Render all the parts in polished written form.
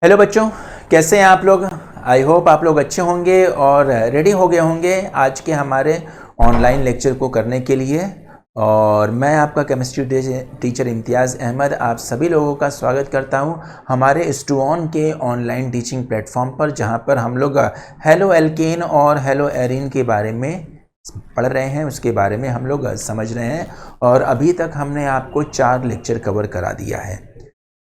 Hello बच्चों, कैसे हैं आप लोग। आई होप आप लोग अच्छे होंगे और रेडी हो गए होंगे आज के हमारे ऑनलाइन लेक्चर को करने के लिए। और मैं आपका केमिस्ट्री टीचर इम्तियाज़ अहमद आप सभी लोगों का स्वागत करता हूं हमारे स्टूऑन के ऑनलाइन टीचिंग प्लेटफॉर्म पर, जहां पर हम लोग हेलो एल्केन और हेलो एरीन के बारे में पढ़ रहे हैं, उसके बारे में हम लोग समझ रहे हैं। और अभी तक हमने आपको 4 लेक्चर कवर करा दिया है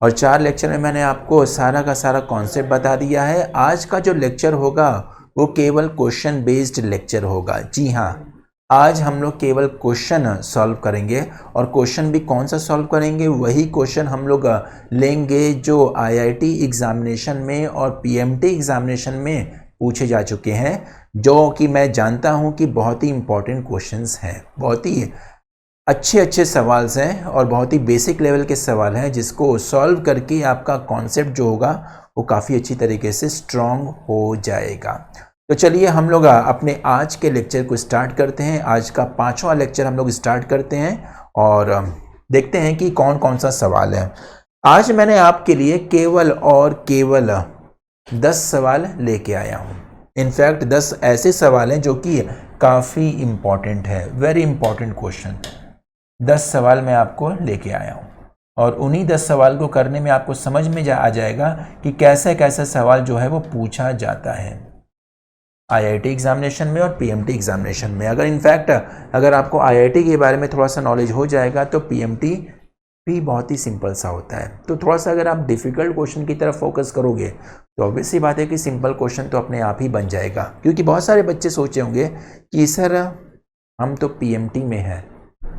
और 4 लेक्चर में मैंने आपको सारा का सारा कॉन्सेप्ट बता दिया है। आज का जो लेक्चर होगा वो केवल क्वेश्चन बेस्ड लेक्चर होगा। जी हाँ, आज हम लोग केवल क्वेश्चन सॉल्व करेंगे और क्वेश्चन भी कौन सा सॉल्व करेंगे, वही क्वेश्चन हम लोग लेंगे जो आईआईटी एग्जामिनेशन में और पीएमटी एग्जामिनेशन में पूछे जा चुके हैं, जो कि मैं जानता हूं कि बहुत ही इंपॉर्टेंट क्वेश्चंस हैं, बहुत ही अच्छे सवाल हैं और बहुत ही बेसिक लेवल के सवाल हैं, जिसको सॉल्व करके आपका कॉन्सेप्ट जो होगा वो काफ़ी अच्छी तरीके से स्ट्रॉन्ग हो जाएगा। तो चलिए हम लोग अपने आज के लेक्चर को स्टार्ट करते हैं। आज का 5वां लेक्चर हम लोग स्टार्ट करते हैं और देखते हैं कि कौन कौन सा सवाल है। आज मैंने आपके लिए केवल और केवल 10 सवाल लेके आया हूँ। इनफैक्ट 10 ऐसे सवाल हैं जो कि काफ़ी इम्पॉर्टेंट है, वेरी इंपॉर्टेंट क्वेश्चन। 10 सवाल मैं आपको लेके आया हूँ और उन्हीं 10 सवाल को करने में आपको समझ में आ जाएगा कि कैसे कैसे सवाल जो है वो पूछा जाता है आईआईटी एग्जामिनेशन में और पीएमटी एग्जामिनेशन में। अगर आपको आईआईटी के बारे में थोड़ा सा नॉलेज हो जाएगा तो पीएमटी भी बहुत ही सिंपल सा होता है। तो थोड़ा सा अगर आप डिफ़िकल्ट क्वेश्चन की तरफ फोकस करोगे तो ऑब्वियस सी बात है कि सिंपल क्वेश्चन तो अपने आप ही बन जाएगा। क्योंकि बहुत सारे बच्चे सोचे होंगे कि सर हम तो पीएमटी में हैं,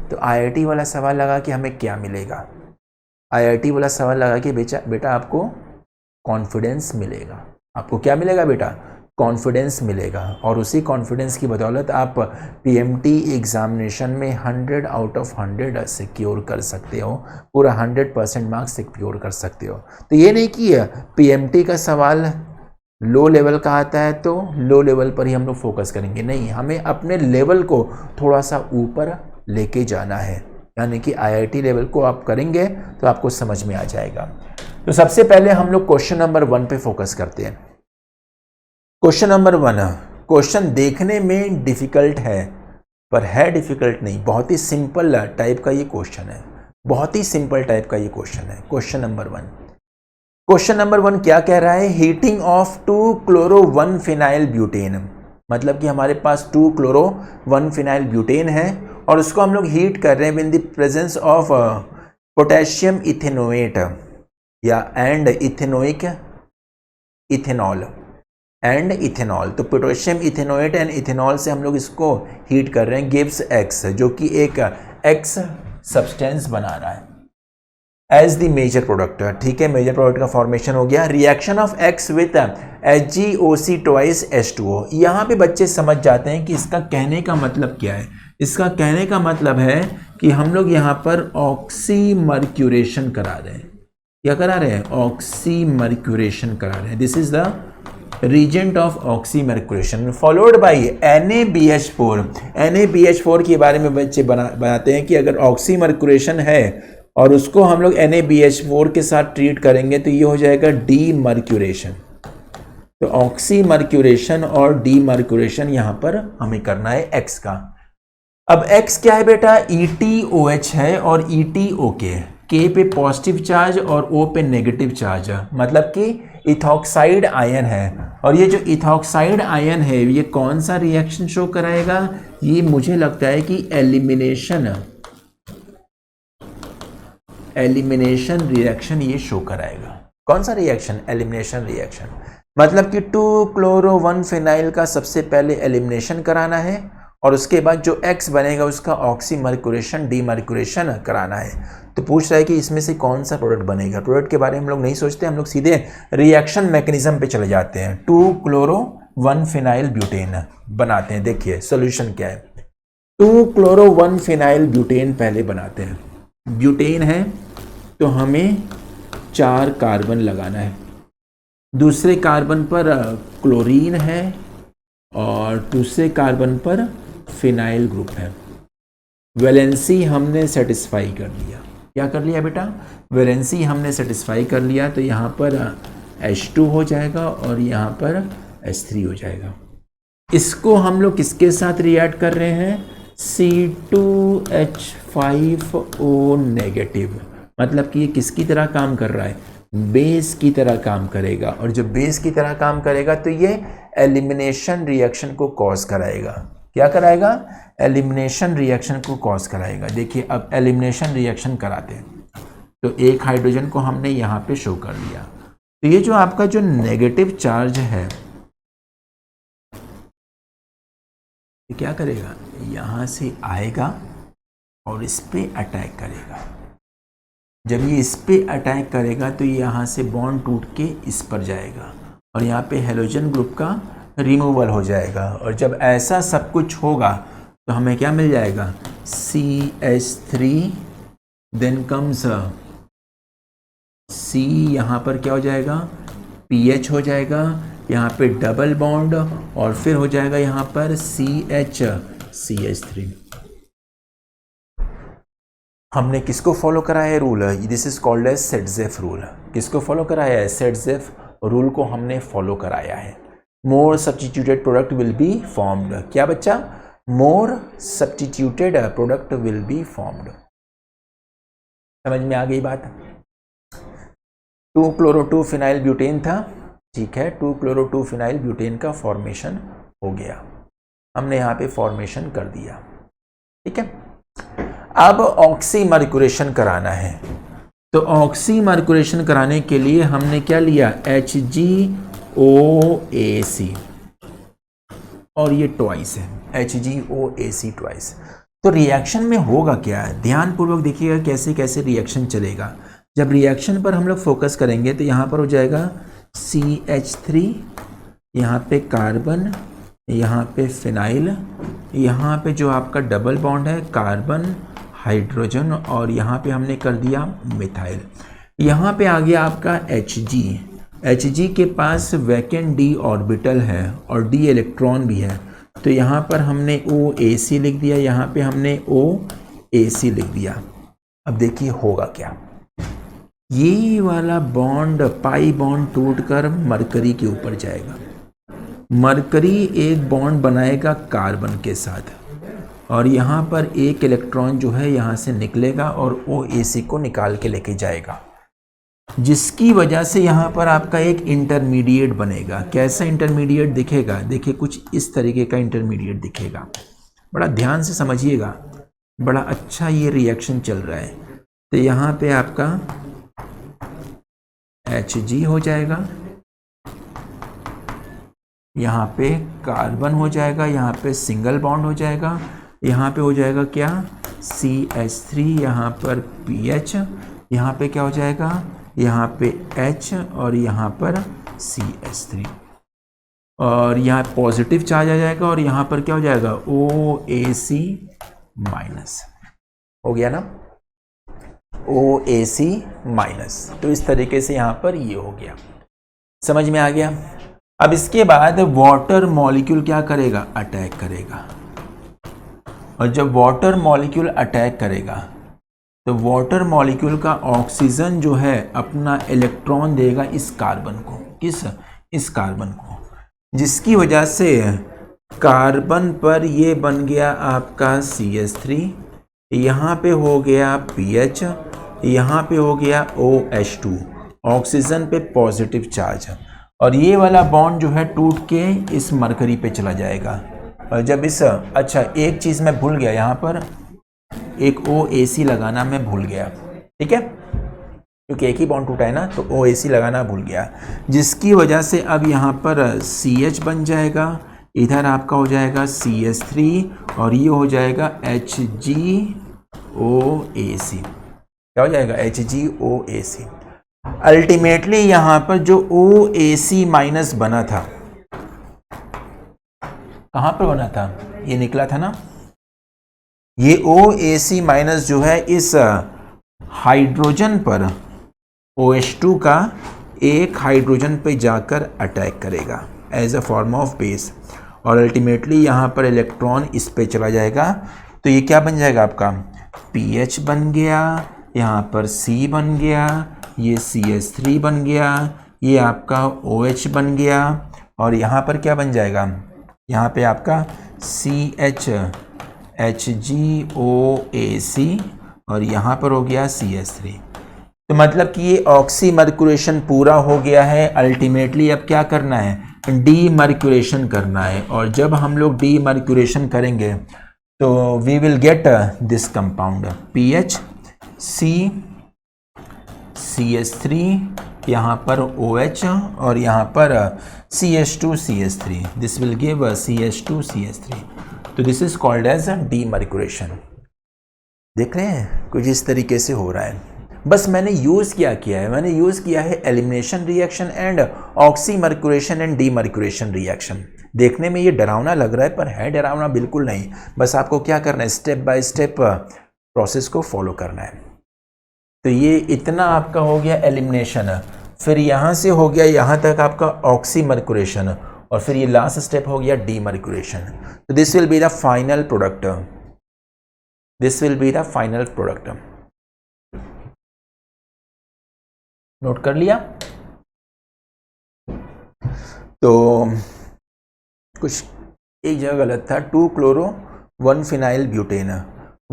तो आईआईटी वाला सवाल लगा कि हमें क्या मिलेगा। आईआईटी वाला सवाल लगा कि बेटा आपको कॉन्फिडेंस मिलेगा। आपको क्या मिलेगा बेटा? कॉन्फिडेंस मिलेगा। और उसी कॉन्फिडेंस की बदौलत आप पीएमटी एग्जामिनेशन में 100 आउट ऑफ 100 सिक्योर कर सकते हो, पूरा 100% मार्क्स सिक्योर कर सकते हो। तो ये नहीं कि पीएमटी का सवाल लो लेवल का आता है तो लो लेवल पर ही हम लोग फोकस करेंगे, नहीं, हमें अपने लेवल को थोड़ा सा ऊपर लेके जाना है। यानी कि आईआईटी लेवल को आप करेंगे तो आपको समझ में आ जाएगा। तो सबसे पहले हम लोग क्वेश्चन नंबर 1 पे फोकस करते हैं। क्वेश्चन नंबर 1, क्वेश्चन देखने में डिफिकल्ट है पर है डिफिकल्ट नहीं, बहुत ही सिंपल टाइप का ये क्वेश्चन है, बहुत ही सिंपल टाइप का ये क्वेश्चन है। क्वेश्चन नंबर 1, क्वेश्चन नंबर 1 क्या कह रहा है? Heating of 2-chloro-1-phenyl butane. मतलब कि हमारे पास 2-chloro-1-phenyl ब्यूटेन है और उसको हम लोग हीट कर रहे हैं with the presence of potassium ethanoate या and ethanoic ethanol and ethanol. तो पोटेशियम इथेनोएट एंड इथेनॉल से हम लोग इसको हीट कर रहे हैं, गिव्स एक्स, जो कि एक एक्स सब्सटेंस बना रहा है एज द मेजर प्रोडक्ट। ठीक है, मेजर प्रोडक्ट का फॉर्मेशन हो गया। Reaction of x with HgOC twice H2O। यहाँ पे बच्चे समझ जाते हैं कि इसका कहने का मतलब क्या है। इसका कहने का मतलब है कि हम लोग यहाँ पर ऑक्सीमर्क्यूरेशन करा रहे हैं। क्या करा रहे हैं? ऑक्सीमर्क्यूरेशन करा रहे हैं। This is the reagent of oxymercuration followed by NaBH4। NaBH4 के बारे में बच्चे बनाते हैं कि अगर ऑक्सीमर्क्यूरेशन है और उसको हम लोग NaBH4 के साथ ट्रीट करेंगे तो ये हो जाएगा डीमर्क्यूरेशन। तो ऑक्सीमर्क्यूरेशन और डीमर्क्यूरेशन यहां पर हमें करना है एक्स का। अब एक्स क्या है बेटा? ETOH है और ETOK, के पे पॉजिटिव चार्ज और O पे नेगेटिव चार्ज, मतलब कि इथॉक्साइड आयन है। और ये जो इथॉक्साइड आयन है ये कौन सा रिएक्शन शो कराएगा? ये मुझे लगता है कि एलिमिनेशन रिएक्शन ये शो कराएगा। कौन सा रिएक्शन? Elimination reaction. मतलब कि 2-chloro-1-phenyl का सबसे पहले एलिमिनेशन कराना है और उसके बाद जो X बनेगा उसका ऑक्सीमर्क्यूरेशन डीमर्क्यूरेशन कराना है। तो पूछ रहा है कि इसमें से कौन सा प्रोडक्ट बनेगा। प्रोडक्ट के बारे में हम लोग नहीं सोचते, हम लोग सीधे रिएक्शन मैकेनिज्म पे चले जाते हैं। 2-chloro-1-phenyl ब्यूटेन बनाते हैं। देखिए सॉल्यूशन क्या है। 2-chloro-1-phenyl ब्यूटेन पहले बनाते हैं। ब्यूटेन है तो हमें 4 कार्बन लगाना है, दूसरे कार्बन पर क्लोरीन है और दूसरे कार्बन पर फिनाइल ग्रुप है। वैलेंसी हमने सेटिस्फाई कर लिया। क्या कर लिया बेटा? वैलेंसी हमने सेटिस्फाई कर लिया। तो यहाँ पर H2 हो जाएगा और यहाँ पर H3 हो जाएगा। इसको हम लोग किसके साथ रिएक्ट कर रहे हैं? C2H5O नेगेटिव, मतलब कि ये किसकी तरह काम कर रहा है? बेस की तरह काम करेगा, और जब बेस की तरह काम करेगा तो ये एलिमिनेशन रिएक्शन को कॉज कराएगा। क्या कराएगा? एलिमिनेशन रिएक्शन को कॉज कराएगा। देखिए अब एलिमिनेशन रिएक्शन कराते हैं, तो एक हाइड्रोजन को हमने यहाँ पे शो कर दिया, तो ये जो आपका जो नेगेटिव चार्ज है ये क्या करेगा? यहाँ से आएगा और इस पे अटैक करेगा। जब ये इस पे अटैक करेगा तो यहाँ से बॉन्ड टूट के इस पर जाएगा और यहाँ पे हैलोजन ग्रुप का रिमूवल हो जाएगा। और जब ऐसा सब कुछ होगा तो हमें क्या मिल जाएगा? CH3, देन कम्स C, यहाँ पर क्या हो जाएगा? PH हो जाएगा, यहाँ पे डबल बॉन्ड, और फिर हो जाएगा यहाँ पर CH3। हमने किसको फॉलो कराया है rule? This is called as Saytzeff rule. किसको फॉलो कराया है? सेटजेफ रूल को हमने फॉलो कराया है। More substituted product will be formed. क्या बच्चा? More substituted product will be formed. समझ में आ गई बात? 2-chloro-2-phenyl ब्यूटेन था, ठीक है, 2-chloro-2-phenyl ब्यूटेन का फॉर्मेशन हो गया, हमने यहाँ पे फॉर्मेशन कर दिया, ठीक है। अब ऑक्सीमर्क्यूरेशन कराना है, तो ऑक्सीमर्क्यूरेशन कराने के लिए हमने क्या लिया? HgOAc, और ये ट्वाइस है, HgOAc ट्वाइस। तो रिएक्शन में होगा क्या? ध्यानपूर्वक देखिएगा कैसे कैसे रिएक्शन चलेगा। जब रिएक्शन पर हम लोग फोकस करेंगे तो यहाँ पर हो जाएगा CH3, यहाँ पे कार्बन, यहाँ पे फिनाइल, यहाँ पे जो आपका डबल बॉन्ड है कार्बन हाइड्रोजन, और यहाँ पे हमने कर दिया मिथाइल। यहाँ पे आ गया आपका Hg के पास वैकेंट d ऑर्बिटल है और d इलेक्ट्रॉन भी है, तो यहाँ पर हमने OAc लिख दिया, यहाँ पे हमने OAc लिख दिया। अब देखिए होगा क्या, ये वाला बॉन्ड पाई बॉन्ड टूटकर मरकरी के ऊपर जाएगा। मरकरी एक बॉन्ड बनाएगा कार्बन के साथ, और यहाँ पर एक इलेक्ट्रॉन जो है यहाँ से निकलेगा और OAc को निकाल के लेके जाएगा, जिसकी वजह से यहाँ पर आपका एक इंटरमीडिएट बनेगा। कैसा इंटरमीडिएट दिखेगा? देखिए कुछ इस तरीके का इंटरमीडिएट दिखेगा, बड़ा ध्यान से समझिएगा, बड़ा अच्छा ये रिएक्शन चल रहा है। तो यहाँ पे आपका Hg हो जाएगा, यहाँ पे कार्बन हो जाएगा, यहाँ पे सिंगल बॉन्ड हो जाएगा, यहाँ पे हो जाएगा क्या? CH3, यहाँ पर PH, यहाँ पे क्या हो जाएगा? यहाँ पे H, और यहाँ पर CH3, और यहाँ पॉजिटिव चार्ज आ जाएगा, और यहाँ पर क्या हो जाएगा? OAc माइनस हो गया ना, OAc माइनस। तो इस तरीके से यहाँ पर ये हो गया, समझ में आ गया। अब इसके बाद वाटर मॉलिक्यूल क्या करेगा? अटैक करेगा, और जब वाटर मॉलिक्यूल अटैक करेगा तो वाटर मॉलिक्यूल का ऑक्सीजन जो है अपना इलेक्ट्रॉन देगा इस कार्बन को, इस कार्बन को, जिसकी वजह से कार्बन पर ये बन गया आपका CH3, यहाँ पे हो गया PH, यहाँ पे हो गया OH2, ऑक्सीजन पे पॉजिटिव चार्ज, और ये वाला बॉन्ड जो है टूट के इस मरकरी पे चला जाएगा। और जब इस, अच्छा एक चीज़ मैं भूल गया, यहाँ पर एक OAc लगाना मैं भूल गया, ठीक है, क्योंकि एक ही बॉन्ड टूटा है ना, तो OAc लगाना भूल गया, जिसकी वजह से अब यहाँ पर CH बन जाएगा, इधर आपका हो जाएगा CH3, और ये हो जाएगा HgOAc। क्या हो जाएगा? HgOAc। अल्टीमेटली यहाँ पर जो OAc माइनस बना था, कहाँ पर बना था? ये निकला था ना, ये OAc माइनस जो है इस हाइड्रोजन पर OH2 का एक हाइड्रोजन पे जाकर अटैक करेगा as a form of base, और अल्टीमेटली यहाँ पर इलेक्ट्रॉन इस पे चला जाएगा, तो ये क्या बन जाएगा आपका? PH बन गया, यहाँ पर C बन गया, ये CH3 बन गया, ये आपका OH बन गया और यहाँ पर क्या बन जाएगा, यहाँ पे आपका CH HgOAC और यहाँ पर हो गया CH3। तो मतलब कि ये ऑक्सीमर्क्यूरेशन पूरा हो गया है। अल्टीमेटली अब क्या करना है, डीमर्क्यूरेशन करना है। और जब हम लोग डीमर्क्यूरेशन करेंगे तो we will get this compound PH CH3, यहाँ पर OH और यहाँ पर CH2CH3, this will give CH2CH3। तो this is called as demercuration. देख रहे हैं कुछ इस तरीके से हो रहा है। बस मैंने यूज़ क्या किया है, मैंने यूज़ किया है elimination reaction and oxymercuration and demercuration reaction. देखने में ये डरावना लग रहा है पर है डरावना बिल्कुल नहीं। बस आपको क्या करना है, स्टेप बाय स्टेप प्रोसेस को फॉलो करना है। तो ये इतना आपका हो गया एलिमिनेशन, फिर यहाँ से हो गया यहाँ तक आपका ऑक्सीमर्क्यूरेशन और फिर ये लास्ट स्टेप हो गया डीमर्क्यूरेशन। तो this will be the final product, this will be the final product. Note कर लिया। तो कुछ एक जगह गलत था, 2-chloro-1-phenyl ब्यूटेन,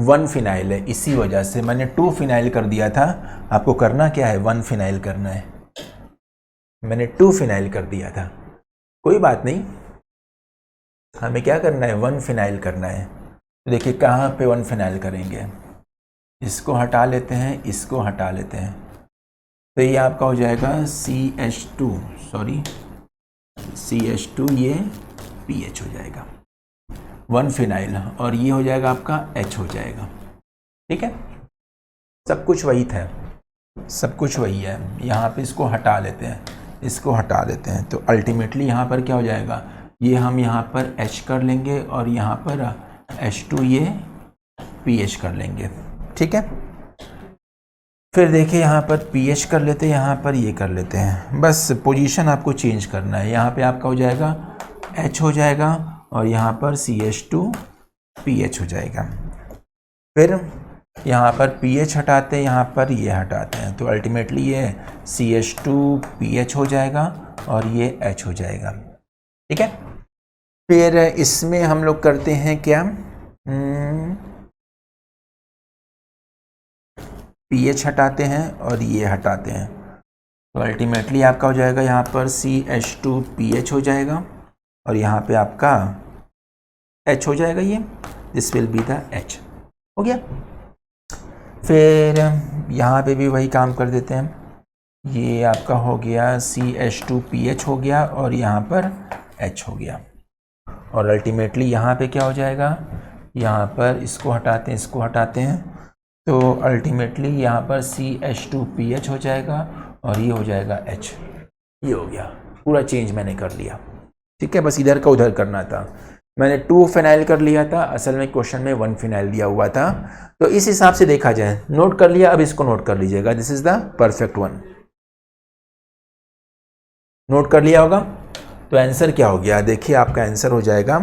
1 फिनाइल है, इसी वजह से मैंने 2 फिनाइल कर दिया था। आपको करना क्या है, 1 फिनाइल करना है। मैंने 2 फिनाइल कर दिया था, कोई बात नहीं, हमें क्या करना है, 1 फिनाइल करना है। तो देखिए कहाँ पे 1 फिनाइल करेंगे, इसको हटा लेते हैं, इसको हटा लेते हैं, तो ये आपका हो जाएगा CH2, ये PH हो जाएगा, 1 फिनाइल, और ये हो जाएगा आपका H हो जाएगा। ठीक है, सब कुछ वही था, सब कुछ वही है। यहाँ पे इसको हटा लेते हैं, इसको हटा देते हैं, तो अल्टीमेटली यहाँ पर क्या हो जाएगा, ये हम यहाँ पर H कर लेंगे और यहाँ पर H2 ये PH कर लेंगे। ठीक है, फिर देखिए यहाँ पर PH कर लेते हैं, यहाँ पर ये कर लेते हैं, बस पोजीशन आपको चेंज करना है। यहाँ पे आपका हो जाएगा H हो जाएगा और यहाँ पर CH2 PH हो जाएगा। फिर यहाँ पर PH हटाते हैं, यहाँ पर ये हटाते हैं, तो अल्टीमेटली ये CH2 PH हो जाएगा और ये H हो जाएगा। ठीक है, फिर इसमें हम लोग करते हैं क्या, PH हटाते हैं और ये हटाते हैं, तो अल्टीमेटली आपका हो जाएगा यहाँ पर CH2 PH हो जाएगा और यहाँ पे आपका H हो जाएगा, ये this will be the H हो गया। फिर यहाँ पे भी वही काम कर देते हैं, ये आपका हो गया CH2 PH हो गया और यहाँ पर H हो गया, और अल्टीमेटली यहाँ पे क्या हो जाएगा, यहाँ पर इसको हटाते हैं, इसको हटाते हैं, तो अल्टीमेटली यहाँ पर CH2 PH हो जाएगा और ये हो जाएगा H। ये हो गया, पूरा चेंज मैंने कर लिया। ठीक है, बस इधर का उधर करना था। मैंने 2 फिनाइल कर लिया था, असल में क्वेश्चन में 1 फिनाइल दिया हुआ था, तो इस हिसाब से देखा जाए। नोट कर लिया, अब इसको नोट कर लीजिएगा, this is the perfect one. Note कर लिया होगा। तो आंसर क्या हो गया, देखिए आपका आंसर हो जाएगा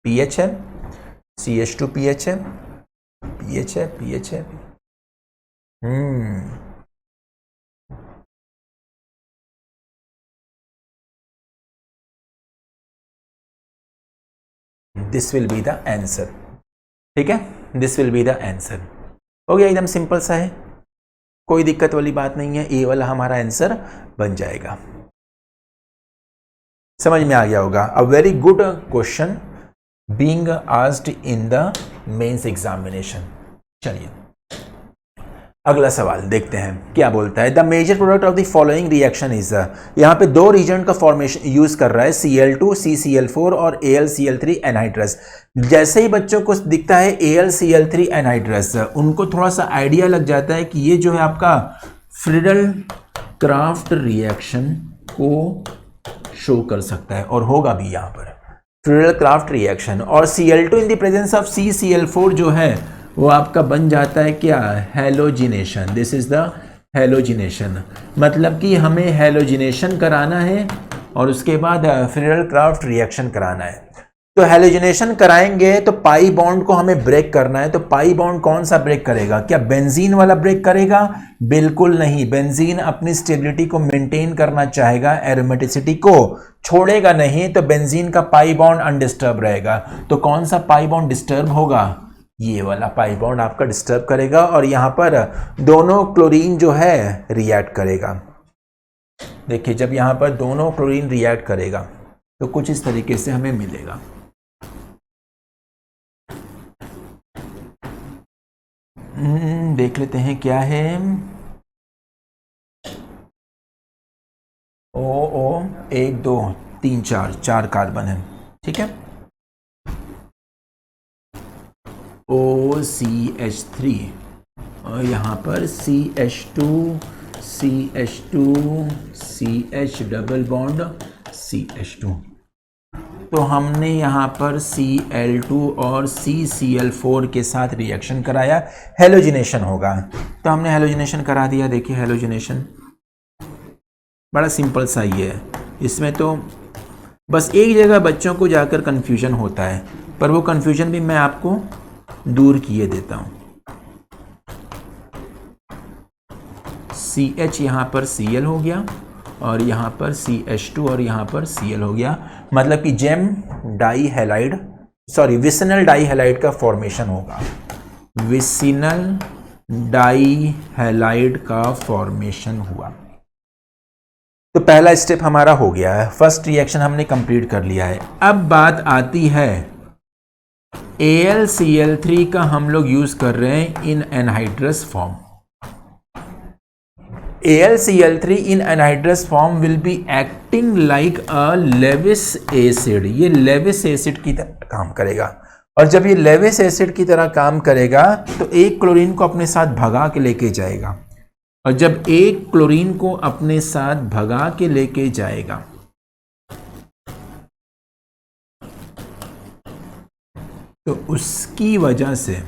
PH है, CH2 PH है, PH है, PH है, this will be the answer. ठीक है, this will be the answer. हो गया, एकदम सिंपल सा है, कोई दिक्कत वाली बात नहीं है, ए वाला हमारा आंसर बन जाएगा। समझ में आ गया होगा। A very good question being asked in the mains examination. चलिए अगला सवाल देखते हैं क्या बोलता है। The major product of the following reaction is, यहाँ पे 2 रीजेंट का फॉर्मेशन यूज कर रहा है, Cl2 CCl4 और AlCl3 एनहाइड्रस। जैसे ही बच्चों को दिखता है AlCl3 एनहाइड्रस, उनको थोड़ा सा आइडिया लग जाता है कि ये जो है आपका फ्रीडल क्राफ्ट रिएक्शन को शो कर सकता है, और होगा भी यहाँ पर फ्रीडल क्राफ्ट रिएक्शन। और Cl2 in the presence of CCl4 जो है वो आपका बन जाता है क्या, halogenation. This is the halogenation, मतलब कि हमें हैलोजिनेशन कराना है और उसके बाद फ्रीडल क्राफ्ट रिएक्शन कराना है। तो हैलोजिनेशन कराएंगे तो पाई बॉन्ड को हमें ब्रेक करना है। तो पाई बॉन्ड कौन सा ब्रेक करेगा? क्या बेंजीन वाला ब्रेक करेगा? बिल्कुल नहीं। बेंजीन अपनी स्टेबिलिटी को मेंटेन करना चाहेगा, एरोमेटिसिटी को छोड़ेगा नहीं। तो बेंजीन का पाई बॉन्ड अनडिस्टर्ब रहेगा। तो कौन सा पाई बॉन्ड डिस्टर्ब होगा? ये वाला पाई बॉन्ड आपका डिस्टर्ब करेगा और यहां पर दोनों क्लोरीन जो है रिएक्ट करेगा। देखिए, जब यहां पर दोनों क्लोरीन रिएक्ट करेगा तो कुछ इस तरीके से हमें मिलेगा। देख लेते हैं क्या है। ओ 1 2 3 4 कार्बन है, ठीक है। OCH3 और यहाँ पर CH2 CH double bond CH2। तो हमने यहाँ पर Cl2 और CCl4 के साथ रिएक्शन कराया, हेलोजिनेशन होगा। तो हमने हेलोजिनेशन करा दिया। देखिए हेलोजिनेशन बड़ा सिंपल सा ही है। इसमें तो बस एक जगह बच्चों को जाकर कन्फ्यूजन होता है, पर वो कन्फ्यूजन भी मैं आपको दूर किए देता हूँ। CH यहाँ पर Cl हो गया और यहाँ पर CH2 और यहाँ पर Cl हो गया, मतलब कि gem di halide vicinal di halide का फॉर्मेशन होगा। विसिनल डाई हैलाइड का फॉर्मेशन हुआ। तो पहला स्टेप हमारा हो गया है, फर्स्ट रिएक्शन हमने कंप्लीट कर लिया है। अब बात आती है AlCl3 का हम लोग यूज कर रहे हैं in anhydrous form. AlCl3 in anhydrous form will be acting like a Lewis acid। ये लेविस एसिड की तरह काम करेगा और जब ये लेविस एसिड की तरह काम करेगा तो एक क्लोरीन को अपने साथ भगा के लेके जाएगा और जब एक क्लोरीन को अपने साथ भगा के लेके जाएगा तो उसकी वजह से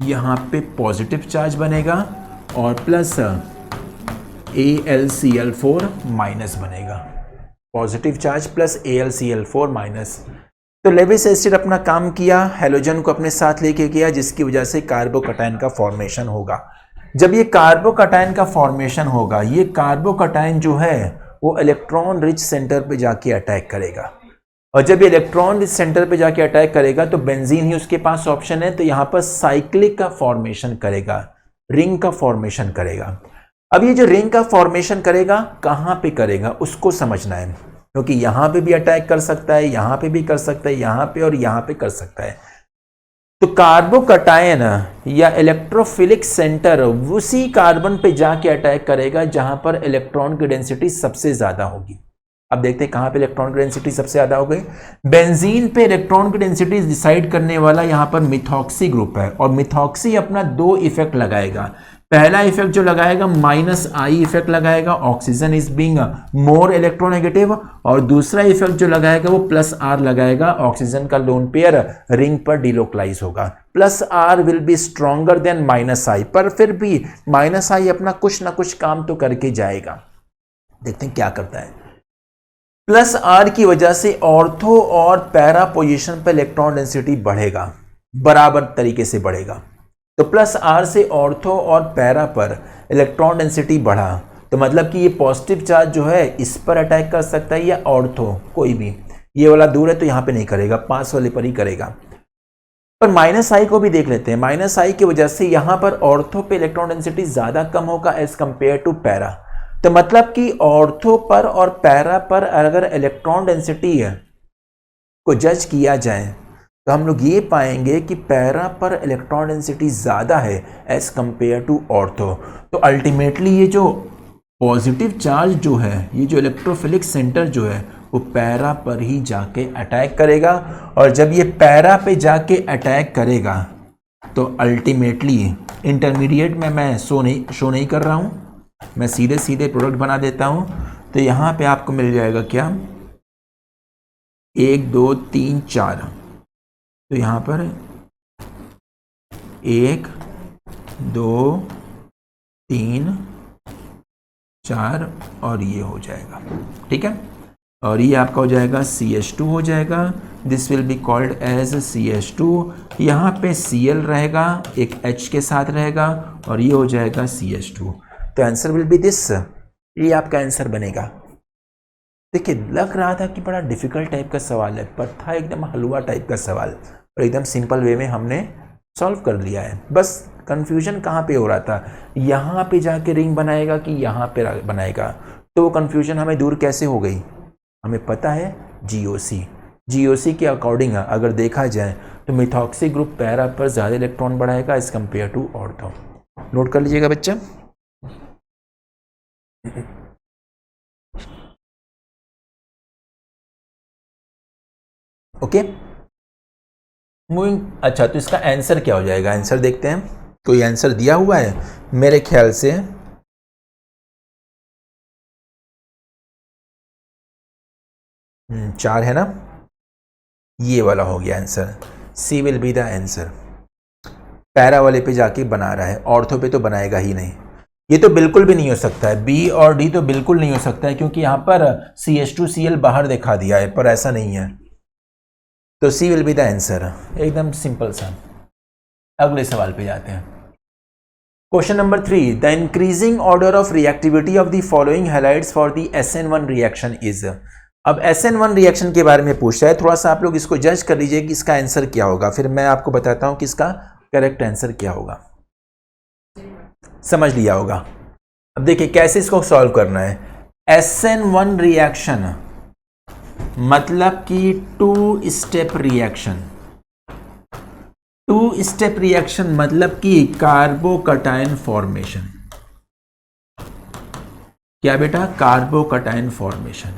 यहाँ पे पॉजिटिव चार्ज बनेगा और प्लस AlCl4 माइनस बनेगा। Positive charge plus AlCl4 minus. तो लेविस एसिड अपना काम किया, हैलोजन को अपने साथ लेके गया, जिसकी वजह से कार्बोकटायन का फॉर्मेशन होगा। जब ये कार्बोकटायन का फॉर्मेशन होगा, ये कार्बोकटायन जो है वो इलेक्ट्रॉन रिच सेंटर पे जाके अटैक करेगा और जब ये इलेक्ट्रॉन रिच सेंटर पे जाके अटैक करेगा तो बेंजीन ही उसके पास ऑप्शन है। तो यहां पर साइक्लिक का फॉर्मेशन करेगा, रिंग का फॉर्मेशन करेगा। अब ये जो रिंग का फॉर्मेशन करेगा कहां पे करेगा उसको समझना है, क्योंकि यहां पे भी अटैक कर सकता है, यहां पे भी कर सकता है, यहां पे और यहां पे कर सकता है। तो कार्बोकटायन या इलेक्ट्रोफिलिक सेंटर उसी कार्बन पे जाके अटैक करेगा जहां पर इलेक्ट्रॉन की डेंसिटी सबसे ज्यादा होगी। अब देखते हैं कहां पे इलेक्ट्रॉन की डेंसिटी सबसे ज्यादा हो गई। बेंजीन पे इलेक्ट्रॉन की डेंसिटी डिसाइड करने वाला यहां पर मिथॉक्सी ग्रुप है और मिथॉक्सी अपना दो इफेक्ट लगाएगा। पहला इफेक्ट जो लगाएगा -I इफेक्ट लगाएगा, oxygen is being more electronegative, और दूसरा इफेक्ट जो लगाएगा वो +R लगाएगा, ऑक्सीजन का लोन पेयर रिंग पर डिलोकलाइज होगा। +R will be stronger than -I, पर फिर भी -I अपना कुछ ना कुछ काम तो करके जाएगा। देखते हैं क्या करता है। +R की वजह से ऑर्थो और पैरा पोजीशन पर इलेक्ट्रॉन डेंसिटी बढ़ेगा, बराबर तरीके से बढ़ेगा। तो +R से ऑर्थो और पैरा पर इलेक्ट्रॉन डेंसिटी बढ़ा, तो मतलब कि ये पॉजिटिव चार्ज जो है इस पर अटैक कर सकता है या ऑर्थो, कोई भी। ये वाला दूर है तो यहां पे नहीं करेगा, पास वाले पर ही करेगा। पर -I को भी देख लेते हैं। -I की वजह से यहां पर ऑर्थो पे इलेक्ट्रॉन डेंसिटी ज्यादा कम होगा एज कंपेयर टू पैरा। तो मतलब कि ऑर्थो पर और पैरा पर अगर इलेक्ट्रॉन डेंसिटी को जज किया जाए तो हम लोग ये पाएंगे कि पैरा पर इलेक्ट्रॉन डेंसिटी ज़्यादा है एज कंपेयर टू ऑर्थो। तो अल्टीमेटली ये जो पॉजिटिव चार्ज जो है, ये जो इलेक्ट्रोफिलिक सेंटर जो है वो पैरा पर ही जाके अटैक करेगा, और जब ये पैरा पे जाके अटैक करेगा तो अल्टीमेटली इंटरमीडिएट में मैं शो नहीं कर रहा हूँ, मैं सीधे प्रोडक्ट बना देता हूं। तो यहां पे आपको मिल जाएगा क्या, 1 2 3 4। तो यहां पर 1 2 3 4 और ये हो जाएगा, ठीक है। और ये आपका हो जाएगा CH2 हो जाएगा, this will be called as CH2। यहाँ पे Cl रहेगा, एक H के साथ रहेगा और ये हो जाएगा CH2। तो आंसर विल बी दिस, ये आपका आंसर बनेगा। देखिए लग रहा था कि बड़ा डिफिकल्ट टाइप का सवाल है, पर था एकदम हलवा टाइप का सवाल और एकदम सिंपल वे में हमने सॉल्व कर लिया है। बस कंफ्यूजन कहाँ पे हो रहा था, यहाँ पे जाके रिंग बनाएगा कि यहाँ पे बनाएगा, तो वो कंफ्यूजन हमें दूर कैसे हो गई। हमें पता है GOC के अकॉर्डिंग अगर देखा जाए तो मिथॉक्सी ग्रुप पैरा पर ज़्यादा इलेक्ट्रॉन बढ़ाएगा as compare to ortho. Note कर लीजिएगा बच्चा। Okay moving. अच्छा तो इसका आंसर क्या हो जाएगा, आंसर देखते हैं। कोई आंसर दिया हुआ है मेरे ख्याल से, चार है ना, ये वाला हो गया answer. C will be the answer. Para वाले पे जाके बना रहा है, ऑर्थो पे तो बनाएगा ही नहीं। ये तो बिल्कुल भी नहीं हो सकता है, बी और डी तो बिल्कुल नहीं हो सकता है, क्योंकि यहाँ पर CH2Cl बाहर दिखा दिया है, पर ऐसा नहीं है। तो सी विल बी द आंसर, एकदम सिंपल सा। अगले सवाल पे जाते हैं। Question number 3, the increasing order of reactivity of the following halides for the SN1 reaction is. अब SN1 रिएक्शन के बारे में पूछा है, थोड़ा सा आप लोग इसको जज कर लीजिए कि इसका आंसर क्या होगा, फिर मैं आपको बताता हूं कि इसका करेक्ट आंसर क्या होगा। समझ लिया होगा। अब देखिए कैसे इसको सॉल्व करना है। SN1 रिएक्शन मतलब कि 2 स्टेप रिएक्शन। 2 स्टेप रिएक्शन मतलब कि कार्बोकटायन फॉर्मेशन। क्या बेटा, कार्बोकटायन फॉर्मेशन।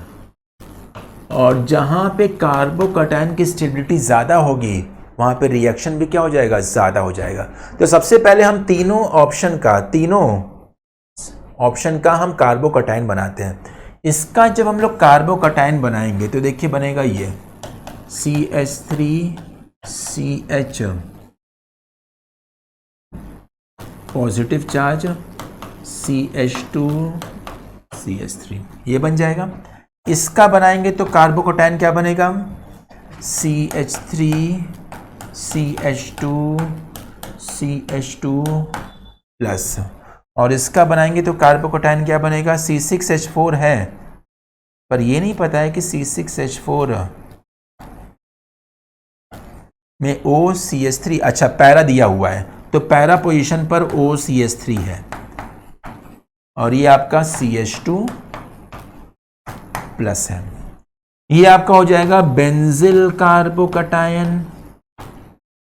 और जहां पे कार्बोकटायन की स्टेबिलिटी ज्यादा होगी वहां पे रिएक्शन भी क्या हो जाएगा, ज्यादा हो जाएगा। तो सबसे पहले हम तीनों ऑप्शन का हम कार्बोकटायन बनाते हैं। इसका जब हम लोग कार्बोकटायन बनाएंगे तो देखिए बनेगा ये CH3CH पॉजिटिव चार्ज, CH2CH3 ये बन जाएगा। इसका बनाएंगे तो कार्बोकटायन क्या बनेगा, CH3CH2CH2 प्लस। और इसका बनाएंगे तो कार्बोकटायन क्या बनेगा, C6H4 है, पर ये नहीं पता है कि C6H4 में OCH3, अच्छा पैरा दिया हुआ है तो पैरा पोजीशन पर OCH3 है और ये आपका CH2 प्लस है। ये आपका हो जाएगा बेंजिल कार्बोकटायन,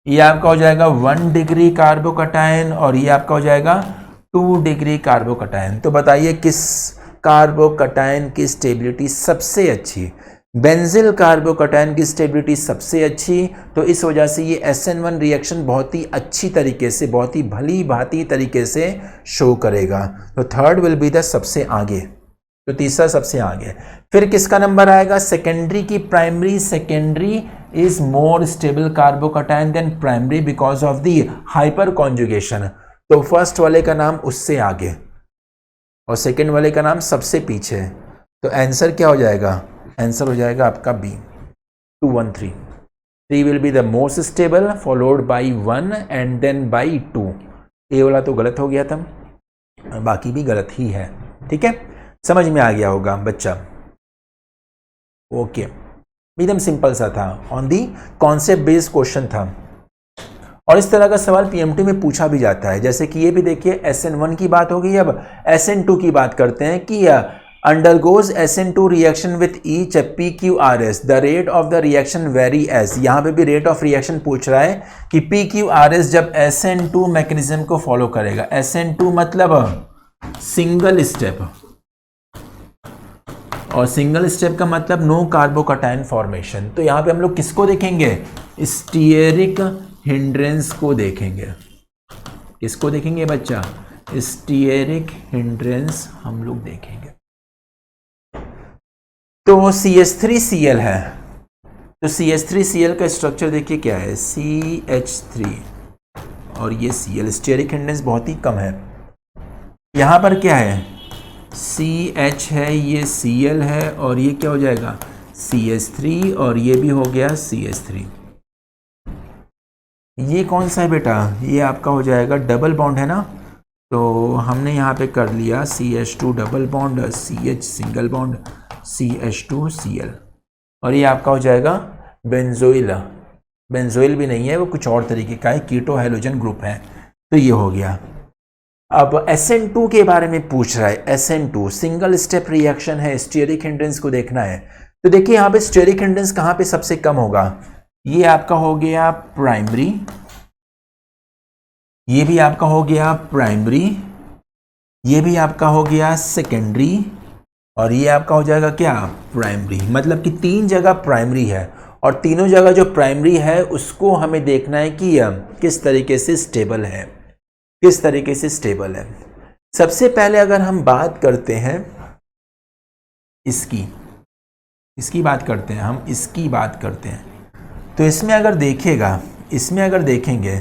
ये आपका हो जाएगा 1 डिग्री कार्बोकटायन और ये आपका हो जाएगा 2 डिग्री कार्बोकटायन। तो बताइए किस कार्बोकटायन की स्टेबिलिटी सबसे अच्छी। बेंजिल कार्बोकटायन की स्टेबिलिटी सबसे अच्छी, तो इस वजह से ये SN1 रिएक्शन बहुत ही अच्छी तरीके से, बहुत ही भली भांति तरीके से शो करेगा। तो थर्ड विल बी द सबसे आगे, तो तीसरा सबसे आगे। फिर किसका नंबर आएगा, सेकेंडरी की primary. Secondary is more stable carbocation than primary because of the hyper conjugation. तो फर्स्ट वाले का नाम उससे आगे और सेकेंड वाले का नाम सबसे पीछे। तो आंसर क्या हो जाएगा, आंसर हो जाएगा आपका B 213। 3 will be the most stable followed by 1 and then by 2। A वाला तो गलत हो गया था, बाकी भी गलत ही है, ठीक है। समझ में आ गया होगा बच्चा। ओके एकदम सिंपल सा था, on the concept based question था और इस तरह का सवाल PMT में पूछा भी जाता है। जैसे कि ये भी देखिए SN1 की बात हो गई, अब SN2 की बात करते हैं कि undergoes SN2 reaction with each PQRS, the rate of the reaction vary as। यहाँ पे भी रेट ऑफ रिएक्शन पूछ रहा है कि PQRS जब SN2 मैकेनिज्म को फॉलो करेगा। SN2 मतलब सिंगल स्टेप, और सिंगल स्टेप का मतलब नो कार्बोकटायन फॉर्मेशन। तो यहाँ पे हम लोग किसको देखेंगे, स्टीयरिक हिंड्रेंस को देखेंगे। किसको देखेंगे बच्चा, स्टीयरिक हिंड्रेंस हम लोग देखेंगे। तो CH3Cl है, तो CH3Cl का स्ट्रक्चर देखिए क्या है, CH3 और ये Cl, स्टीयरिक हिंड्रेंस बहुत ही कम है। यहां पर क्या है, CH है, ये Cl है, और ये क्या हो जाएगा CH3, और ये भी हो गया CH3। ये कौन सा है बेटा, ये आपका हो जाएगा डबल बॉन्ड है ना, तो हमने यहाँ पे कर लिया CH2 double bond, CH single bond, CH2 Cl, और ये आपका हो जाएगा बेंजोइल। बेंजोइल भी नहीं है, वो कुछ और तरीके का है, कीटो हैलोजन ग्रुप है, तो ये हो गया। अब SN2 के बारे में पूछ रहा है। SN2 सिंगल स्टेप रिएक्शन है, स्टीयरिक हिंड्रेंस को देखना है। तो देखिए यहाँ पे स्टीयरिक हिंड्रेंस कहाँ पे सबसे कम होगा, ये आपका हो गया प्राइमरी, ये भी आपका हो गया प्राइमरी, ये भी आपका हो गया सेकेंडरी, और ये आपका हो जाएगा क्या प्राइमरी। मतलब कि 3 जगह प्राइमरी है, और तीनों जगह जो प्राइमरी है उसको हमें देखना है कि किस तरीके से स्टेबल है, किस तरीके से स्टेबल है। सबसे पहले अगर हम बात करते हैं इसकी बात करते हैं, हम इसकी बात करते हैं, तो इसमें अगर देखेंगे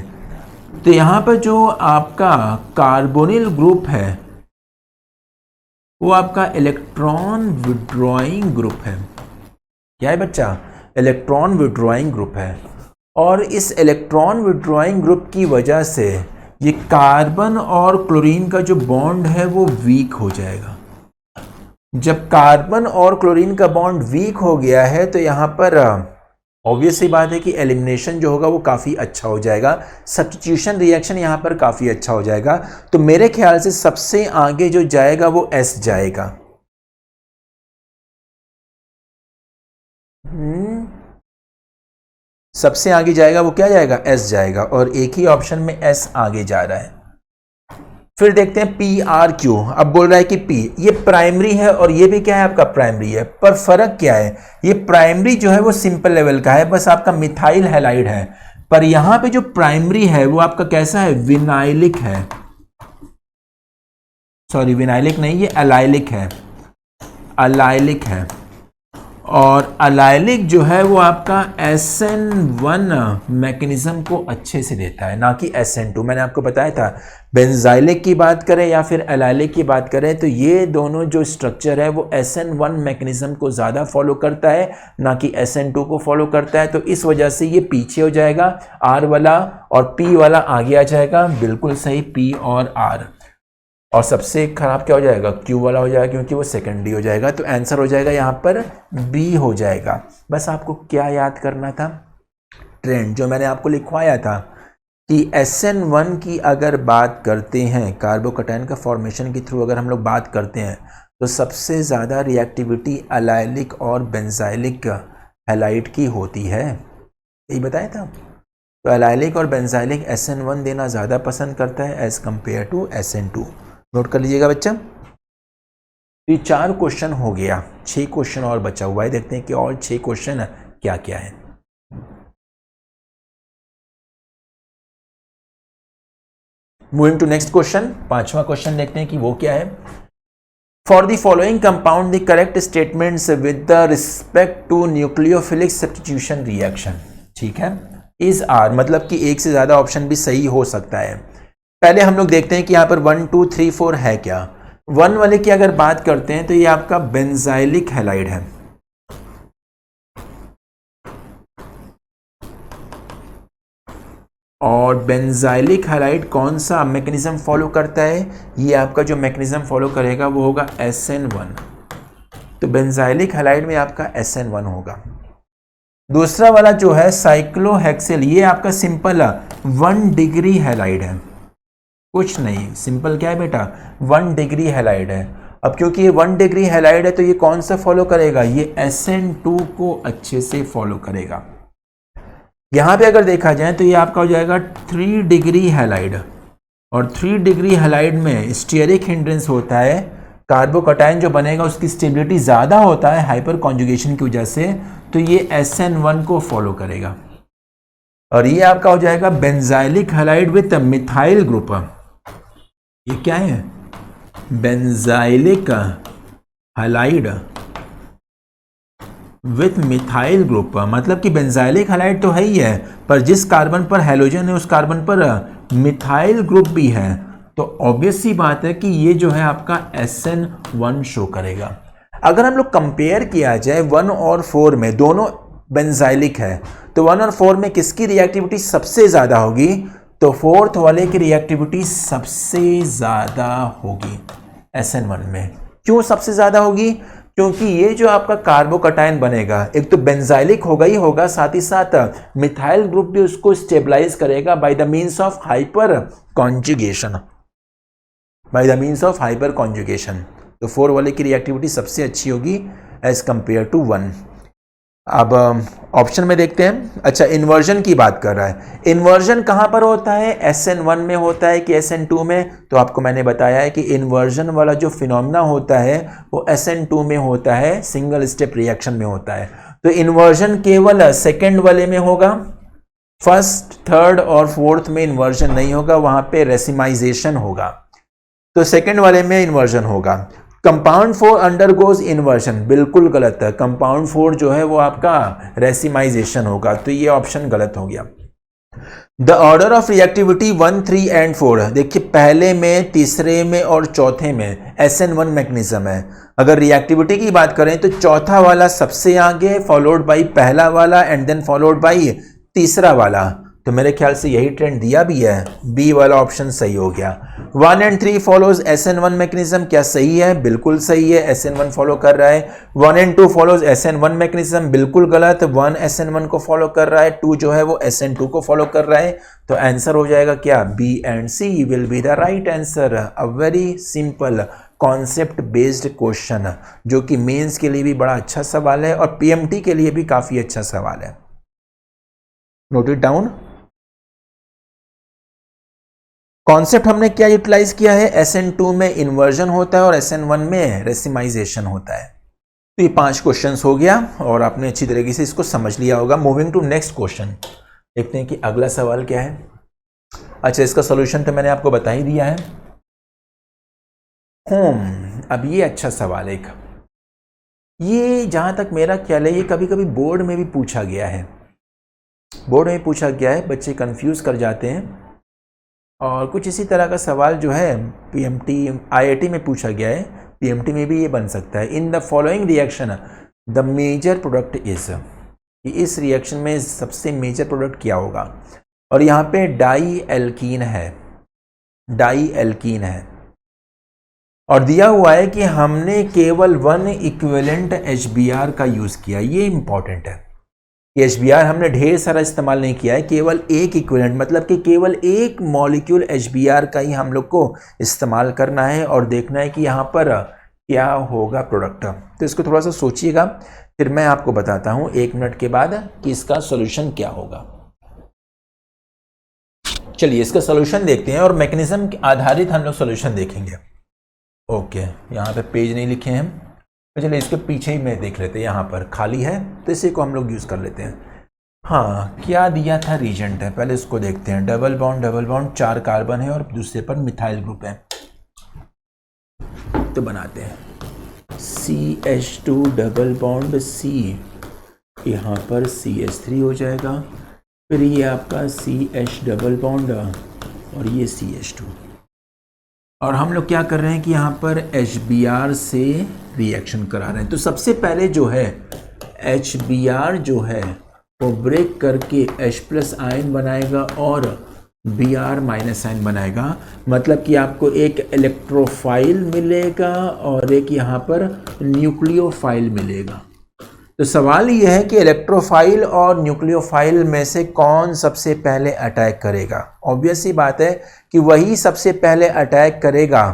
तो यहाँ पर जो आपका कार्बोनिल ग्रुप है वो आपका इलेक्ट्रॉन विड्रॉइंग ग्रुप है। क्या है बच्चा, इलेक्ट्रॉन विड्रॉइंग ग्रुप है, और इस इलेक्ट्रॉन विड्रॉइंग ग्रुप की वजह से ये कार्बन और क्लोरीन का जो बॉन्ड है वो वीक हो जाएगा। जब कार्बन और क्लोरीन का बॉन्ड वीक हो गया है तो यहाँ पर ऑब्वियस सी बात है कि एलिमिनेशन जो होगा वो काफ़ी अच्छा हो जाएगा, सब्स्टिट्यूशन रिएक्शन यहाँ पर काफ़ी अच्छा हो जाएगा। तो मेरे ख्याल से सबसे आगे जो जाएगा वो S जाएगा। सबसे आगे जाएगा वो क्या जाएगा, S जाएगा, और एक ही ऑप्शन में S आगे जा रहा है। फिर देखते हैं PRQ। अब बोल रहा है कि P ये प्राइमरी है और ये भी क्या है आपका प्राइमरी है, पर फर्क क्या है, ये प्राइमरी जो है वो सिंपल लेवल का है, बस आपका मिथाइल हैलाइड है, पर यहां पे जो प्राइमरी है वो आपका कैसा है, विनाइलिक है, सॉरी विनाइलिक नहीं, ये अलाइलिक है, अलाइलिक है। और अलाइलिक जो है वो आपका SN1 मैकेनिज्म को अच्छे से देता है, ना कि SN2। मैंने आपको बताया था बेंजाइलिक की बात करें या फिर अलाइलिक की बात करें तो ये दोनों जो स्ट्रक्चर है वो SN1 मैकेनिज्म को ज़्यादा फॉलो करता है, ना कि SN2 को फॉलो करता है। तो इस वजह से ये पीछे हो जाएगा, R वाला और P वाला आगे आ जाएगा। बिल्कुल सही, P और R। और सबसे खराब क्या हो जाएगा, Q वाला हो जाएगा, क्योंकि वो सेकेंडरी हो जाएगा। तो आंसर हो जाएगा यहाँ पर B हो जाएगा। बस आपको क्या याद करना था, ट्रेंड जो मैंने आपको लिखवाया था कि SN1 की अगर बात करते हैं, कार्बोकैटायन का फॉर्मेशन के थ्रू अगर हम लोग बात करते हैं तो सबसे ज़्यादा रिएक्टिविटी अलाइलिक और बेंजाइलिक हैलाइड की होती है, यही बताया था। तो अलाइलिक और बेंजाइलिक SN1 देना ज़्यादा पसंद करता है as compare to SN2। Note कर लीजिएगा बच्चा। ये 4 क्वेश्चन हो गया, 6 क्वेश्चन और बचा हुआ है। देखते हैं कि और 6 क्वेश्चन क्या क्या है। मूविंग टू नेक्स्ट क्वेश्चन, 5वां क्वेश्चन देखते हैं कि वो क्या है। For the following compound the correct statements with the respect to nucleophilic substitution reaction. ठीक है, इज आर मतलब कि एक से ज्यादा ऑप्शन भी सही हो सकता है। पहले हम लोग देखते हैं कि यहाँ पर 1 2 3 4 है क्या। 1 वाले की अगर बात करते हैं तो ये आपका बेंजाइलिक हैलाइड है, और बेंजाइलिक हैलाइड कौन सा मैकेनिज्म फॉलो करता है, ये आपका जो मैकेनिज्म फॉलो करेगा वो होगा SN1। तो बेंजाइलिक हैलाइड में आपका SN1 होगा। दूसरा वाला जो है साइक्लोहेक्सेल, ये आपका सिंपल 1 डिग्री हैलाइड है, कुछ नहीं, सिंपल क्या है बेटा 1 डिग्री हैलाइड है। अब क्योंकि ये 1 डिग्री हैलाइड है तो ये कौन सा फॉलो करेगा, ये SN2 को अच्छे से फॉलो करेगा। यहां पे अगर देखा जाए तो ये आपका हो जाएगा 3 डिग्री हैलाइड, और 3 डिग्री हैलाइड में स्टीयरिक हिंड्रेंस होता है, कार्बोकैटायन जो बनेगा उसकी स्टेबिलिटी ज़्यादा होता है हाइपर कॉन्जुगेशन की वजह से, तो ये SN1 को फॉलो करेगा। और ये आपका हो जाएगा benzylic halide with methyl group. ये क्या है, benzylic halide with methyl group, मतलब कि बेंजाइलिक हैलाइड तो है ही है, पर जिस कार्बन पर हैलोजन है उस कार्बन पर मिथाइल ग्रुप भी है, तो ऑब्वियस सी बात है कि ये जो है आपका SN1 शो करेगा। अगर हम लोग कंपेयर किया जाए 1 और 4 में, दोनों बेंजाइलिक है, तो 1 और 4 में किसकी रिएक्टिविटी सबसे ज़्यादा होगी? तो फोर्थ वाले की रिएक्टिविटी सबसे ज़्यादा होगी SN1 में। क्यों सबसे ज़्यादा होगी? क्योंकि ये जो आपका कार्बोकटायन बनेगा, एक तो बेंजाइलिक होगा ही होगा, साथ ही साथ मिथाइल ग्रुप भी उसको स्टेबलाइज करेगा by the means of hyper conjugation, by the means of hyper conjugation. तो 4 वाले की रिएक्टिविटी सबसे अच्छी होगी एज कंपेयर टू 1। अब ऑप्शन में देखते हैं। अच्छा, इन्वर्जन की बात कर रहा है। इन्वर्जन कहां पर होता है? SN1 में होता है कि SN2 में? तो आपको मैंने बताया है कि इन्वर्जन वाला जो फिनोमेना होता है वो SN2 में होता है, सिंगल स्टेप रिएक्शन में होता है। तो इन्वर्जन केवल सेकेंड वाले में होगा, फर्स्ट, थर्ड और फोर्थ में इन्वर्जन नहीं होगा, वहां पे रेसिमाइजेशन होगा। तो सेकेंड वाले में इन्वर्जन होगा। कंपाउंड 4 अंडरगोज इन्वर्जन, बिल्कुल गलत है। कंपाउंड 4 जो है वो आपका रेसिमाइजेशन होगा, तो ये ऑप्शन गलत हो गया। The order of reactivity 1, 3 and 4, देखिए पहले में, तीसरे में और चौथे में SN1 मैकेनिज्म है। अगर रिएक्टिविटी की बात करें तो चौथा वाला सबसे आगे, फॉलोड बाई पहला वाला एंड देन फॉलोड बाई तीसरा वाला। तो मेरे ख्याल से यही ट्रेंड दिया भी है, बी वाला ऑप्शन सही हो गया। 1 एंड 3 फॉलोज SN1 मैकेनिज्म, क्या सही है? बिल्कुल सही है, SN1 फॉलो कर रहा है। 1 एंड 2 फॉलोज SN1 मैकेनिज्म, बिल्कुल गलत। 1 SN1 को फॉलो कर रहा है, 2 जो है वो SN2 को फॉलो कर रहा है। तो आंसर हो जाएगा क्या? B and C will be the right answer. A very simple concept based question, जो कि मेंस के लिए भी बड़ा अच्छा सवाल है और PMT के लिए भी काफी अच्छा सवाल है। Note it down. कॉन्सेप्ट हमने क्या यूटिलाइज किया है? SN2 में इन्वर्जन होता है और SN1 में रेसिमाइजेशन होता है। तो ये 5 क्वेश्चंस हो गया और आपने अच्छी तरीके से इसको समझ लिया होगा। मूविंग टू नेक्स्ट क्वेश्चन, देखते हैं कि अगला सवाल क्या है। अच्छा, इसका सॉल्यूशन तो मैंने आपको बता ही दिया है। अब ये अच्छा सवाल है। ये जहां तक मेरा ख्याल है ये कभी कभी बोर्ड में भी पूछा गया है, बोर्ड में पूछा गया है, बच्चे कंफ्यूज कर जाते हैं। और कुछ इसी तरह का सवाल जो है PMT, IIT में पूछा गया है, PMT में भी ये बन सकता है। In the following reaction the major product is, इस रिएक्शन में सबसे मेजर प्रोडक्ट क्या होगा? और यहाँ पे डाई एल्कीन है, डाई एल्कीन है और दिया हुआ है कि हमने केवल 1 इक्विवेलेंट HBr का यूज किया। ये इंपॉर्टेंट है कि HBr हमने ढेर सारा इस्तेमाल नहीं किया है, केवल एक इक्विवेलेंट, मतलब कि केवल एक मॉलिक्यूल HBr का ही हम लोग को इस्तेमाल करना है और देखना है कि यहाँ पर क्या होगा प्रोडक्ट। तो इसको थोड़ा सा सोचिएगा, फिर मैं आपको बताता हूँ 1 मिनट के बाद कि इसका सोल्यूशन क्या होगा। चलिए इसका सोल्यूशन देखते हैं और मैकेनिज्म के आधारित हम लोग सोल्यूशन देखेंगे। ओके, यहाँ पे पेज नहीं लिखे हैं, तो चलिए इसके पीछे ही मैं देख लेते हैं। यहाँ पर खाली है तो इसी को हम लोग यूज़ कर लेते हैं। हाँ, क्या दिया था? रीजेंट है, पहले इसको देखते हैं। डबल बॉन्ड 4 कार्बन है और दूसरे पर मिथाइल ग्रुप है, तो बनाते हैं CH2 डबल बॉन्ड C, यहाँ पर CH3 हो जाएगा, फिर ये आपका CH डबल बॉन्ड और ये CH2। और हम लोग क्या कर रहे हैं कि यहाँ पर HBr से रिएक्शन करा रहे हैं। तो सबसे पहले जो है HBr जो है वो ब्रेक करके H+ आयन बनाएगा और Br- आयन बनाएगा, मतलब कि आपको एक इलेक्ट्रोफाइल मिलेगा और एक यहाँ पर न्यूक्लियोफाइल मिलेगा। तो सवाल ये है कि इलेक्ट्रोफाइल और न्यूक्लियोफाइल में से कौन सबसे पहले अटैक करेगा? ऑब्वियस सी बात है कि वही सबसे पहले अटैक करेगा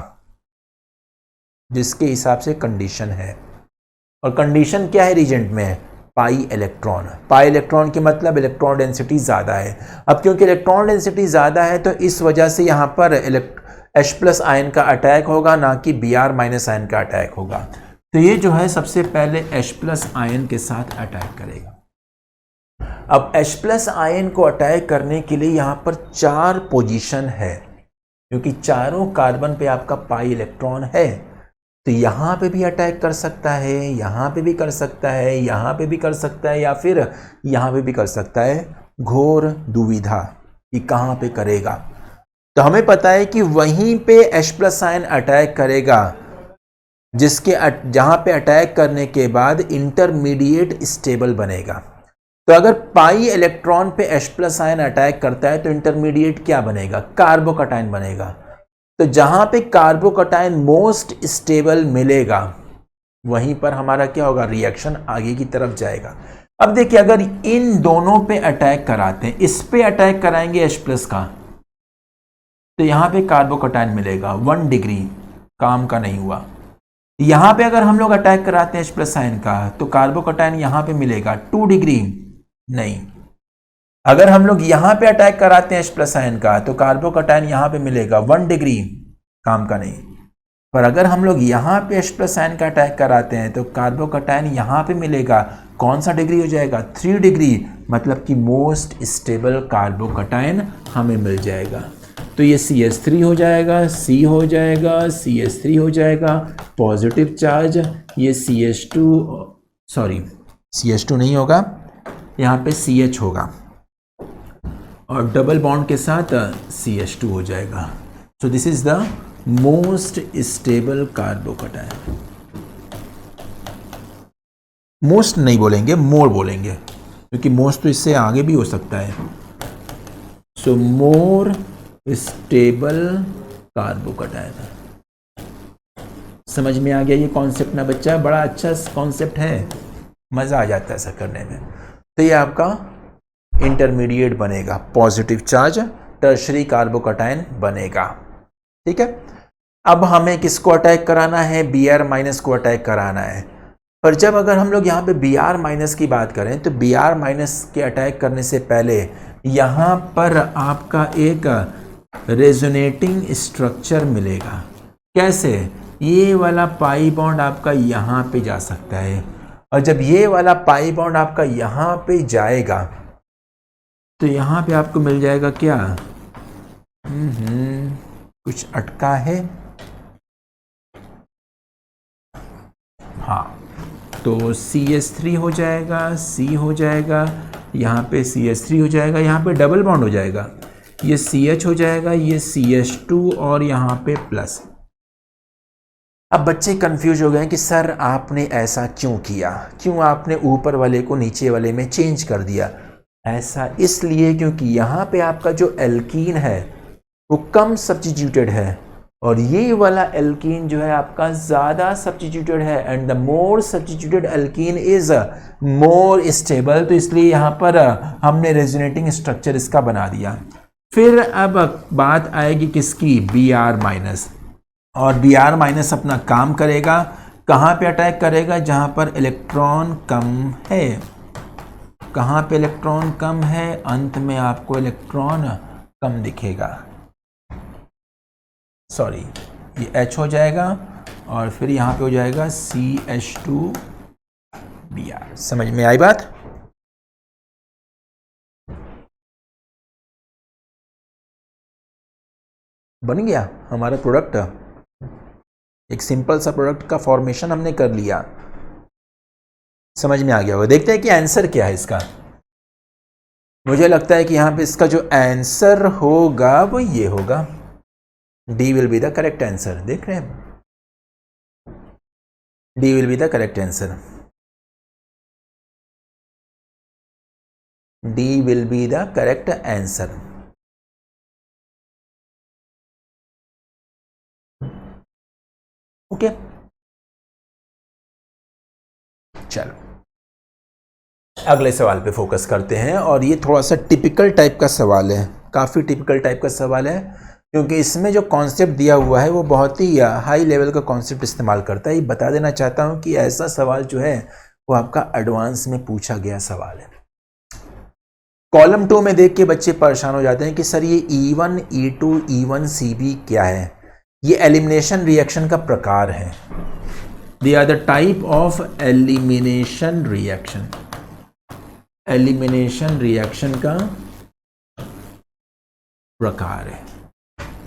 जिसके हिसाब से कंडीशन है। और कंडीशन क्या है रीजेंट में? Pi electron. पाई इलेक्ट्रॉन की मतलब इलेक्ट्रॉन डेंसिटी ज़्यादा है। अब क्योंकि इलेक्ट्रॉन डेंसिटी ज़्यादा है तो इस वजह से यहाँ पर H+ आयन का अटैक होगा, ना कि Br- आयन का अटैक होगा। तो ये जो है सबसे पहले H+ आयन के साथ अटैक करेगा। अब H+ आयन को अटैक करने के लिए यहाँ पर 4 पोजीशन है, क्योंकि चारों कार्बन पे आपका पाई इलेक्ट्रॉन है। तो यहाँ पे भी अटैक कर सकता है, यहाँ पे भी कर सकता है, यहाँ पे भी कर सकता है, या फिर यहाँ पे भी कर सकता है। घोर दुविधा कि कहाँ पे करेगा। तो हमें पता है कि वहीं पे H+ आयन अटैक करेगा, जहां पे अटैक करने के बाद इंटरमीडिएट स्टेबल बनेगा। तो अगर पाई इलेक्ट्रॉन पे H+ आयन अटैक करता है तो इंटरमीडिएट क्या बनेगा? कार्बोकटायन बनेगा। तो जहां पे कार्बोकटायन मोस्ट स्टेबल मिलेगा वहीं पर हमारा क्या होगा? रिएक्शन आगे की तरफ जाएगा। अब देखिए, अगर इन दोनों पे अटैक कराते हैं, इस पे अटैक कराएंगे H+ का, तो यहां पे कार्बोकटायन मिलेगा 1 डिग्री, काम का नहीं हुआ। यहां पे अगर हम लोग अटैक कराते हैं H+ आयन का, तो कार्बोकटायन यहां पे मिलेगा 2 डिग्री, नहीं। अगर हम लोग यहां पे अटैक कराते हैं H+ आयन का, तो कार्बोकटायन यहां पे मिलेगा 1 डिग्री, काम का नहीं। पर अगर हम लोग यहां पे H+ आयन का अटैक कराते हैं तो कार्बोकटायन यहां पे मिलेगा, कौन सा डिग्री हो जाएगा? 3 डिग्री, मतलब कि मोस्ट स्टेबल कार्बोकटायन हमें मिल जाएगा। तो ये CH3 हो जाएगा, C हो जाएगा, CH3 हो जाएगा, पॉजिटिव चार्ज। ये CH2 नहीं होगा, यहाँ पे CH होगा और डबल बॉन्ड के साथ CH2 हो जाएगा। So this is the most stable carbocation. Most नहीं बोलेंगे, मोर बोलेंगे, क्योंकि मोस्ट तो इससे आगे भी हो सकता है। सो मोर स्टेबल कार्बोकटायन। समझ में आ गया ये कॉन्सेप्ट ना बच्चा? बड़ा अच्छा कॉन्सेप्ट है, मज़ा आ जाता है ऐसा करने में। तो ये आपका इंटरमीडिएट बनेगा, पॉजिटिव चार्ज टर्शरी कार्बोकटायन बनेगा। ठीक है, अब हमें किसको अटैक कराना है? Br- को अटैक कराना है। पर जब अगर हम लोग यहाँ पे Br- की बात करें तो Br- के अटैक करने से पहले यहाँ पर आपका एक रेजोनेटिंग स्ट्रक्चर मिलेगा। कैसे? ये वाला पाई बॉन्ड आपका यहाँ पे जा सकता है, और जब ये वाला पाई बॉन्ड आपका यहाँ पे जाएगा तो यहाँ पे आपको मिल जाएगा क्या? कुछ अटका है। हाँ, तो CH3 हो जाएगा, C हो जाएगा, यहाँ पे CH3 हो जाएगा, यहाँ पे डबल बॉन्ड हो जाएगा, ये CH हो जाएगा, ये CH2 और यहाँ पे प्लस। अब बच्चे कंफ्यूज हो गए कि सर आपने ऐसा क्यों किया, क्यों आपने ऊपर वाले को नीचे वाले में चेंज कर दिया? ऐसा इसलिए क्योंकि यहाँ पे आपका जो एल्कीन है वो कम सब्स्टिट्यूटेड है, और ये वाला एल्कीन जो है आपका ज़्यादा सब्स्टिट्यूटेड है, and the more substituted alkene is more stable. तो इसलिए यहाँ पर हमने रेजोनेटिंग स्ट्रक्चर इसका बना दिया। फिर अब बात आएगी किसकी? Br-, और Br- अपना काम करेगा, कहाँ पे अटैक करेगा? जहाँ पर इलेक्ट्रॉन कम है। कहाँ पे इलेक्ट्रॉन कम है? अंत में आपको इलेक्ट्रॉन कम दिखेगा। सॉरी, ये H हो जाएगा और फिर यहाँ पे हो जाएगा CH2Br। समझ में आई बात? बन गया हमारा प्रोडक्ट। एक सिंपल सा प्रोडक्ट का फॉर्मेशन हमने कर लिया। समझ में आ गया होगा। देखते हैं कि आंसर क्या है इसका। मुझे लगता है कि यहाँ पे इसका जो आंसर होगा वो ये होगा, D will be the correct answer. देख रहे हैं, D will be the correct answer. D will be the correct answer. Okay, चलो अगले सवाल पे फोकस करते हैं, और ये थोड़ा सा टिपिकल टाइप का सवाल है, काफ़ी टिपिकल टाइप का सवाल है, क्योंकि इसमें जो कॉन्सेप्ट दिया हुआ है वो बहुत ही हाई लेवल का कॉन्सेप्ट इस्तेमाल करता है। ये बता देना चाहता हूँ कि ऐसा सवाल जो है वो आपका एडवांस में पूछा गया सवाल है। कॉलम 2 में देख के बच्चे परेशान हो जाते हैं कि सर ये E1, E2, E1, CB क्या है? ये एलिमिनेशन रिएक्शन का प्रकार है। They are the type of elimination reaction. Elimination reaction का प्रकार है।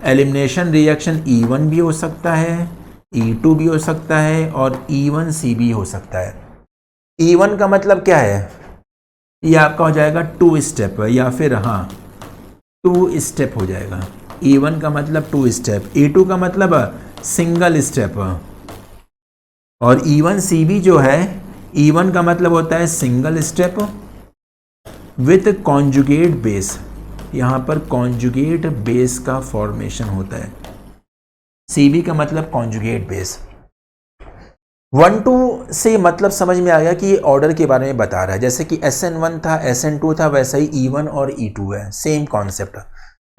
एलिमिनेशन रिएक्शन E1 भी हो सकता है, E2 भी हो सकता है, और E1, CB हो सकता है। E1 का मतलब क्या है? ये आपका हो जाएगा 2 स्टेप, या फिर हाँ 2 स्टेप हो जाएगा। E1 का मतलब 2 स्टेप, E2 का मतलब सिंगल स्टेप, और E1CB जो है, E1 का मतलब होता है single step with conjugate base, यहाँ पर कॉन्जुगेट बेस का फॉर्मेशन होता है, CB का मतलब कॉन्जुगेट बेस। 1-2 से मतलब समझ में आ गया कि ये ऑर्डर के बारे में बता रहा है, जैसे कि SN1 था, SN2 था, वैसा ही E1 और E2 है, सेम कॉन्सेप्ट।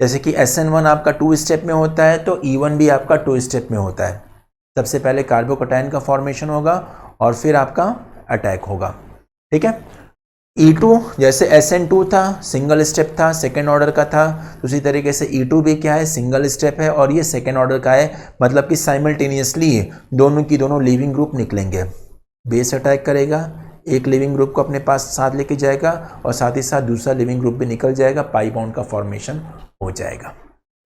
जैसे कि SN1 आपका 2 स्टेप में होता है तो E1 भी आपका 2 स्टेप में होता है। सबसे पहले कार्बोकैटायन का फॉर्मेशन होगा और फिर आपका अटैक होगा, ठीक है। E2 जैसे SN2 था, सिंगल स्टेप था, सेकेंड ऑर्डर का था, उसी तरीके से E2 भी क्या है, सिंगल स्टेप है और ये सेकेंड ऑर्डर का है, मतलब कि साइमल्टेनियसली दोनों की दोनों लिविंग ग्रुप निकलेंगे। बेस अटैक करेगा, एक लिविंग ग्रुप को अपने पास साथ लेके जाएगा और साथ ही साथ दूसरा लिविंग ग्रुप भी निकल जाएगा, पाई बॉन्ड का फॉर्मेशन हो जाएगा,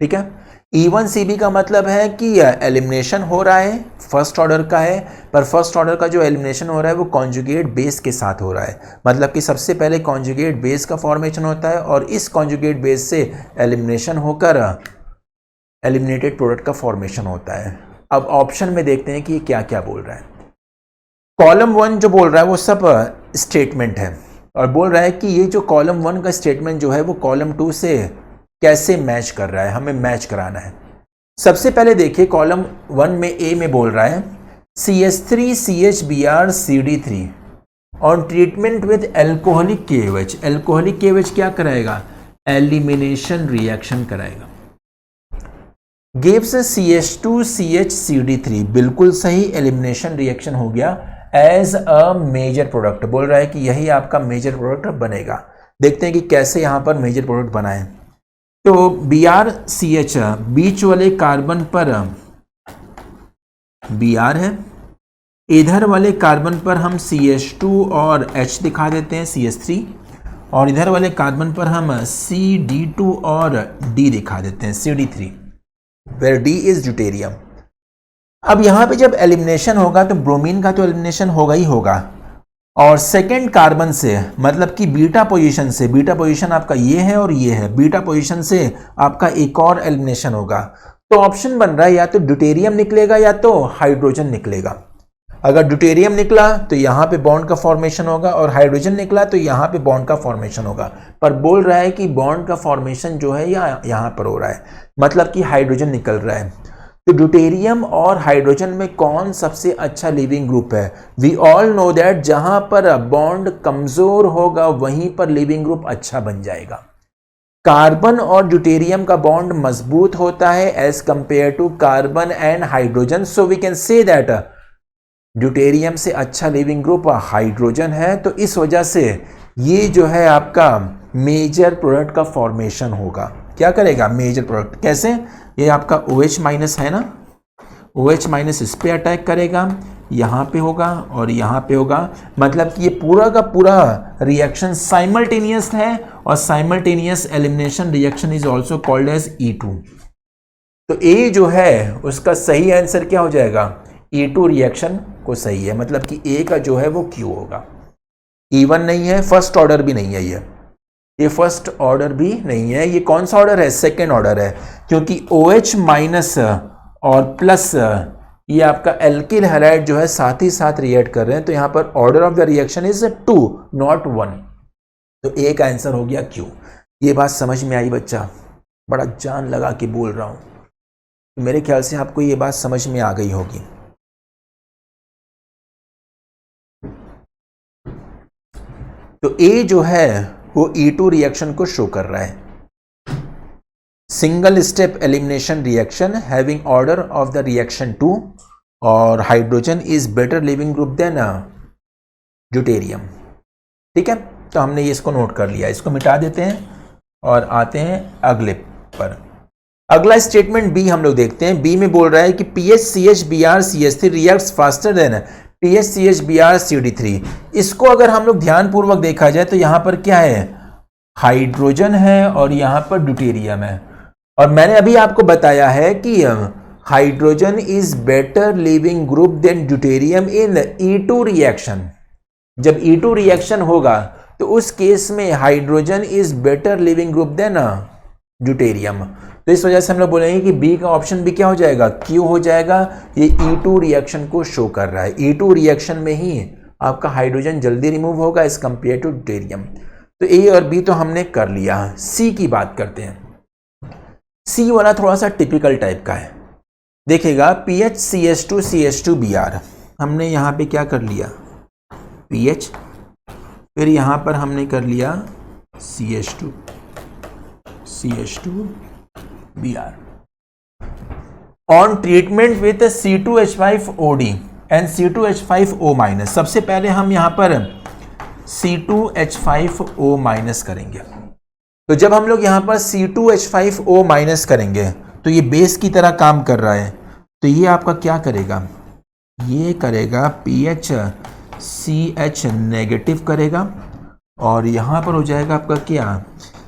ठीक है। E1CB का मतलब है कि एलिमिनेशन हो रहा है, फर्स्ट ऑर्डर का है, पर फर्स्ट ऑर्डर का जो एलिमिनेशन हो रहा है वो कॉन्जुगेट बेस के साथ हो रहा है, मतलब कि सबसे पहले कॉन्जुगेट बेस का फॉर्मेशन होता है और इस कॉन्जुगेट बेस से एलिमिनेशन होकर एलिमिनेटेड प्रोडक्ट का फॉर्मेशन होता है। अब ऑप्शन में देखते हैं कि ये क्या क्या बोल रहा है। कॉलम 1 जो बोल रहा है वो सब स्टेटमेंट है और बोल रहा है कि ये जो कॉलम 1 का स्टेटमेंट जो है वो कॉलम 2 से कैसे मैच कर रहा है, हमें मैच कराना है। सबसे पहले देखिए कॉलम 1 में ए में बोल रहा है CH3 CHBr CD3 on treatment with alcoholic KOH। Alcoholic KOH क्या कराएगा, एलिमिनेशन रिएक्शन कराएगा। गिव्स CH2 CH CD3, बिल्कुल सही, एलिमिनेशन रिएक्शन हो गया एज अ मेजर प्रोडक्ट। बोल रहा है कि यही आपका मेजर प्रोडक्ट बनेगा। देखते हैं कि कैसे यहां पर मेजर प्रोडक्ट बनाए। तो BrCH बीच वाले कार्बन पर Br है, इधर वाले कार्बन पर हम CH2 और H दिखा देते हैं CH3, और इधर वाले कार्बन पर हम CD2 और D दिखा देते हैं CD3, where D is deuterium. अब यहां पे जब एलिमिनेशन होगा तो ब्रोमीन का तो एलिमिनेशन होगा ही होगा, और सेकेंड कार्बन से मतलब कि बीटा पोजीशन से, बीटा पोजीशन आपका ये है और ये है, बीटा पोजीशन से आपका एक और एलिमिनेशन होगा। तो ऑप्शन बन रहा है या तो ड्यूटेरियम निकलेगा या तो हाइड्रोजन निकलेगा। अगर ड्यूटेरियम निकला तो यहाँ पे बॉन्ड का फॉर्मेशन होगा और हाइड्रोजन निकला तो यहाँ पे बॉन्ड का फॉर्मेशन होगा, पर बोल रहा है कि बॉन्ड का फॉर्मेशन जो है यहाँ पर हो रहा है, मतलब कि हाइड्रोजन निकल रहा है। तो ड्यूटेरियम और हाइड्रोजन में कौन सबसे अच्छा लिविंग ग्रुप है? वी ऑल नो दैट जहां पर बॉन्ड कमजोर होगा वहीं पर लिविंग ग्रुप अच्छा बन जाएगा। कार्बन और ड्यूटेरियम का बॉन्ड मजबूत होता है as compare to carbon and hydrogen, so we can say that deuterium से अच्छा लिविंग ग्रुप हाइड्रोजन है। तो इस वजह से ये जो है आपका मेजर प्रोडक्ट का फॉर्मेशन होगा। क्या करेगा, मेजर प्रोडक्ट। कैसे, ये आपका OH माइनस है ना, OH माइनस इस पे अटैक करेगा, यहाँ पे होगा और यहाँ पे होगा, मतलब कि ये पूरा का पूरा रिएक्शन साइमल्टेनियस है और simultaneous elimination reaction is also called as E2। तो ए जो है उसका सही आंसर क्या हो जाएगा, E2 रिएक्शन को सही है, मतलब कि ए का जो है वो Q होगा। E1 नहीं है, फर्स्ट ऑर्डर भी नहीं है, ये फर्स्ट ऑर्डर भी नहीं है, ये कौन सा ऑर्डर है, सेकेंड ऑर्डर है, क्योंकि OH माइनस और प्लस ये आपका एल्किल हैलाइड जो है साथ ही साथ रिएक्ट कर रहे हैं, तो यहां पर order of the reaction is 2 not 1, तो ए का आंसर हो गया Q। ये बात समझ में आई बच्चा, बड़ा जान लगा के बोल रहा हूं, तो मेरे ख्याल से आपको ये बात समझ में आ गई होगी। तो ए जो है वो E2 रिएक्शन को शो कर रहा है। Single step elimination reaction having order of the reaction 2 और hydrogen is better leaving group than deuterium. ठीक है, तो हमने ये इसको नोट कर लिया, इसको मिटा देते हैं और आते हैं अगले पर। अगला स्टेटमेंट बी हम लोग देखते हैं। बी में बोल रहा है कि PHCHBrCH3 reacts faster than PHCHBrCD3। इसको अगर हम लोग ध्यान पूर्वक देखा जाए तो यहां पर क्या है, हाइड्रोजन है और यहां पर ड्यूटेरियम है, और मैंने अभी आपको बताया है कि hydrogen is better leaving group than deuterium in E2 reaction. जब E2 रिएक्शन होगा तो उस केस में hydrogen is better leaving group than deuterium. तो इस वजह से हम लोग बोलेंगे कि बी का ऑप्शन भी क्या हो जाएगा, क्यों हो जाएगा, ये E2 रिएक्शन को शो कर रहा है। E2 रिएक्शन में ही आपका हाइड्रोजन जल्दी रिमूव होगा एज कंपेयर टू ड्यूटेरियम। तो ए और बी तो हमने कर लिया। सी की बात करते हैं। सी वाला थोड़ा सा टिपिकल टाइप का है। देखिएगा PHCH2CH2Br, हमने यहाँ पे क्या कर लिया, PH, फिर यहाँ पर हमने कर लिया CH2BR। On treatment with C2H5OD and C2H5O-, सबसे पहले हम यहाँ पर C2H5O- करेंगे। तो जब हम लोग यहाँ पर C2H5O- करेंगे तो ये बेस की तरह काम कर रहा है, तो ये आपका क्या करेगा, ये करेगा PHCH नेगेटिव करेगा, और यहाँ पर हो जाएगा आपका क्या,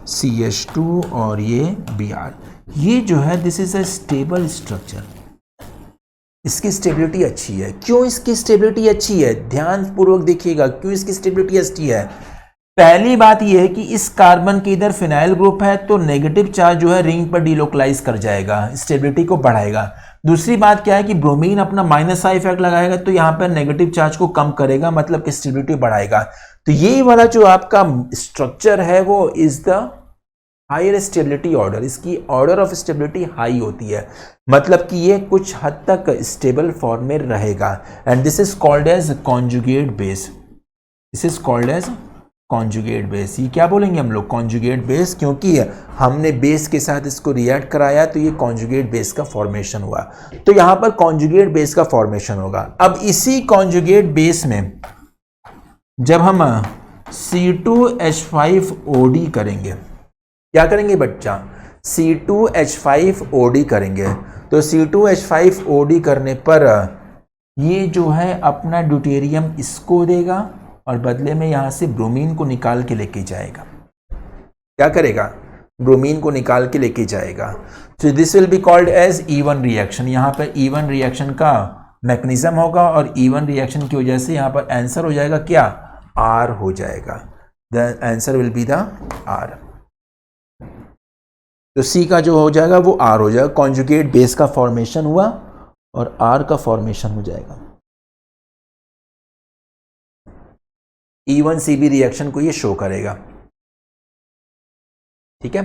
CH2 और ये Br। ये जो है this is a stable structure, इसकी स्टेबिलिटी अच्छी है। क्यों इसकी स्टेबिलिटी अच्छी है, ध्यान पूर्वक देखिएगा क्यों इसकी स्टेबिलिटी अच्छी है। पहली बात यह है कि इस कार्बन के इधर फिनाइल ग्रुप है, तो नेगेटिव चार्ज जो है रिंग पर डिलोकलाइज कर जाएगा, स्टेबिलिटी को बढ़ाएगा। दूसरी बात क्या है कि ब्रोमीन अपना माइनस आई इफेक्ट लगाएगा, तो यहाँ पर नेगेटिव चार्ज को कम करेगा, मतलब कि स्टेबिलिटी बढ़ाएगा। तो ये वाला जो आपका स्ट्रक्चर है वो is the higher stability order, इसकी ऑर्डर ऑफ स्टेबिलिटी हाई होती है, मतलब कि ये कुछ हद तक स्टेबल फॉर्म में रहेगा। And this is called as conjugate base, this is called as conjugate base. ये क्या बोलेंगे हम लोग, कॉन्जुगेट बेस, क्योंकि हमने बेस के साथ इसको रिएक्ट कराया तो ये कॉन्जुगेट बेस का फॉर्मेशन हुआ। तो यहाँ पर कॉन्जुगेट बेस का फॉर्मेशन होगा। अब इसी कॉन्जुगेट बेस में जब हम C2H5OD करेंगे, क्या करेंगे बच्चा, C2H5OD करेंगे, तो C2H5OD करने पर ये जो है अपना ड्यूटेरियम इसको देगा और बदले में यहां से ब्रोमीन को निकाल के लेके जाएगा। क्या करेगा, ब्रोमीन को निकाल के लेके जाएगा। तो this will be called as E1 reaction. यहाँ पर E1 रिएक्शन का मैकेनिज्म होगा, और E1 रिएक्शन की वजह से यहाँ पर आंसर हो जाएगा क्या, R हो जाएगा। The answer will be the R। तो C का जो हो जाएगा वो R हो जाएगा। कॉन्जुगेट बेस का फॉर्मेशन हुआ और R का फॉर्मेशन हो जाएगा। E1CB रिएक्शन को ये शो करेगा। ठीक है,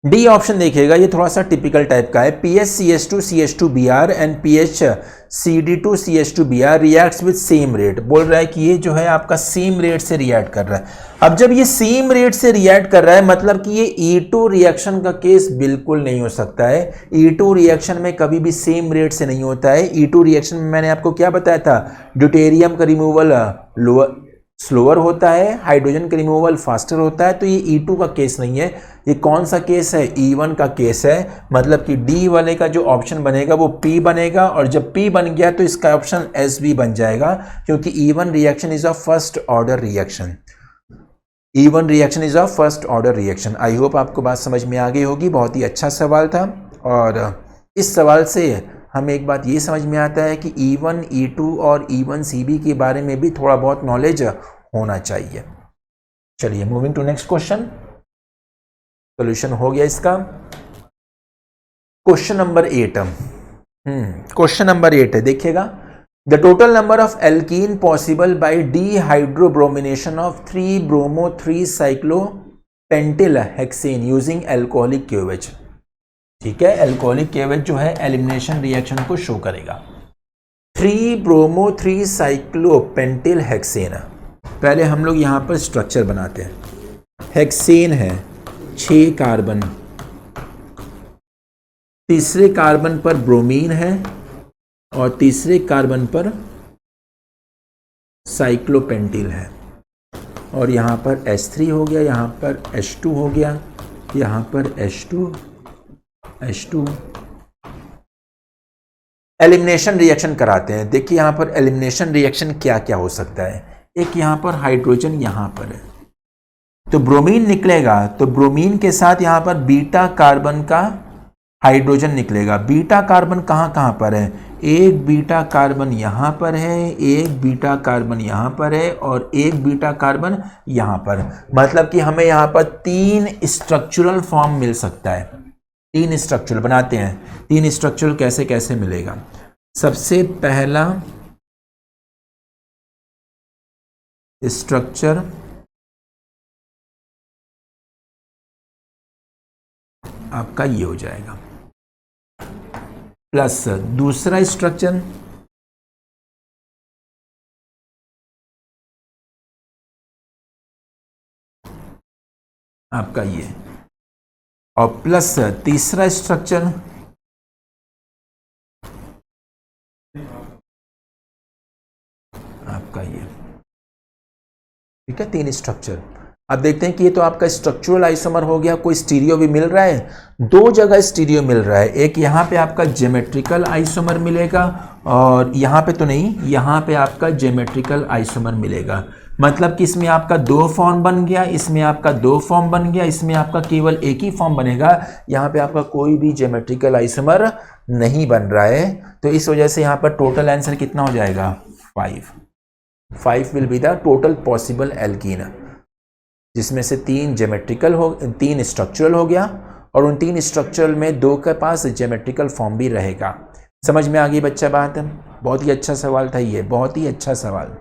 डी ऑप्शन देखिएगा, ये थोड़ा सा टिपिकल टाइप का है। PHCH2CH2Br and PHCD2CH2Br reacts with same rate. बोल रहा है कि ये जो है आपका सेम रेट से रिएक्ट कर रहा है। अब जब ये सेम रेट से रिएक्ट कर रहा है, मतलब कि ये E2 रिएक्शन का केस बिल्कुल नहीं हो सकता है। E2 रिएक्शन में कभी भी सेम रेट से नहीं होता है। E2 रिएक्शन में मैंने आपको क्या बताया था, ड्यूटेरियम का रिमूवल स्लोअर होता है, हाइड्रोजन का रिमूवल फास्टर होता है। तो ये E2 का केस नहीं है, ये कौन सा केस है, E1 का केस है। मतलब कि डी वाले का जो ऑप्शन बनेगा वो P बनेगा, और जब P बन गया तो इसका ऑप्शन S भी बन जाएगा, क्योंकि E1 reaction is a first order reaction. E1 reaction is a first order reaction. I hope आपको बात समझ में आ गई होगी। बहुत ही अच्छा सवाल था, और इस सवाल से हमें एक बात ये समझ में आता है कि E1, E2 और E1CB के बारे में भी थोड़ा बहुत नॉलेज होना चाहिए। चलिए moving to next question. Solution हो गया इसका। क्वेश्चन नंबर 8, क्वेश्चन नंबर 8 है, देखिएगा। The total number of alkene possible by dehydrobromination of 3-bromo-3-cyclopentyl hexane using alcoholic KOH। ठीक है, एल्कोहलिक KOH जो है एलिमिनेशन रिएक्शन को शो करेगा। 3-bromo-3-cyclopentyl hexane. पहले हम लोग यहाँ पर स्ट्रक्चर बनाते हैं। हेक्सेन है 6 कार्बन, तीसरे कार्बन पर ब्रोमीन है और तीसरे कार्बन पर साइक्लोपेंटिल है, और यहाँ पर H3 हो गया, यहाँ पर H2 हो गया, यहाँ पर H2 एलिमिनेशन रिएक्शन कराते हैं। देखिए यहाँ पर एलिमिनेशन रिएक्शन क्या क्या हो सकता है। एक यहाँ पर हाइड्रोजन यहाँ पर है, तो ब्रोमीन निकलेगा, तो ब्रोमीन के साथ यहाँ पर बीटा कार्बन का हाइड्रोजन निकलेगा। बीटा कार्बन कहाँ कहाँ पर है, एक बीटा कार्बन यहाँ पर है, एक बीटा कार्बन यहाँ पर है, और एक बीटा कार्बन यहाँ पर। मतलब कि हमें यहाँ पर 3 स्ट्रक्चरल फॉर्म मिल सकता है। तीन स्ट्रक्चर बनाते हैं। तीन स्ट्रक्चर कैसे कैसे मिलेगा? सबसे पहला स्ट्रक्चर आपका ये हो जाएगा, प्लस दूसरा स्ट्रक्चर आपका ये, और प्लस तीसरा स्ट्रक्चर आपका ये। ठीक है, तीन स्ट्रक्चर। अब देखते हैं कि ये तो आपका स्ट्रक्चरल आइसोमर हो गया। कोई स्टीरियो भी मिल रहा है, दो जगह स्टीरियो मिल रहा है। एक यहाँ पे आपका ज्योमेट्रिकल आइसोमर मिलेगा और यहाँ पे तो नहीं, यहाँ पे आपका ज्योमेट्रिकल आइसोमर मिलेगा। मतलब कि इसमें आपका दो फॉर्म बन गया, इसमें आपका दो फॉर्म बन गया, इसमें आपका केवल एक ही फॉर्म बनेगा। यहाँ पे आपका कोई भी ज्योमेट्रिकल आइसोमर नहीं बन रहा है। तो इस वजह से यहाँ पर टोटल आंसर कितना हो जाएगा? 5 will be the total possible alkene, जिसमें से तीन ज्योमेट्रिकल हो, तीन स्ट्रक्चरल हो गया और उन तीन स्ट्रक्चरल में दो के पास ज्योमेट्रिकल फॉर्म भी रहेगा। समझ में आ गई बच्चा बात? बहुत ही अच्छा सवाल था ये, बहुत ही अच्छा सवाल।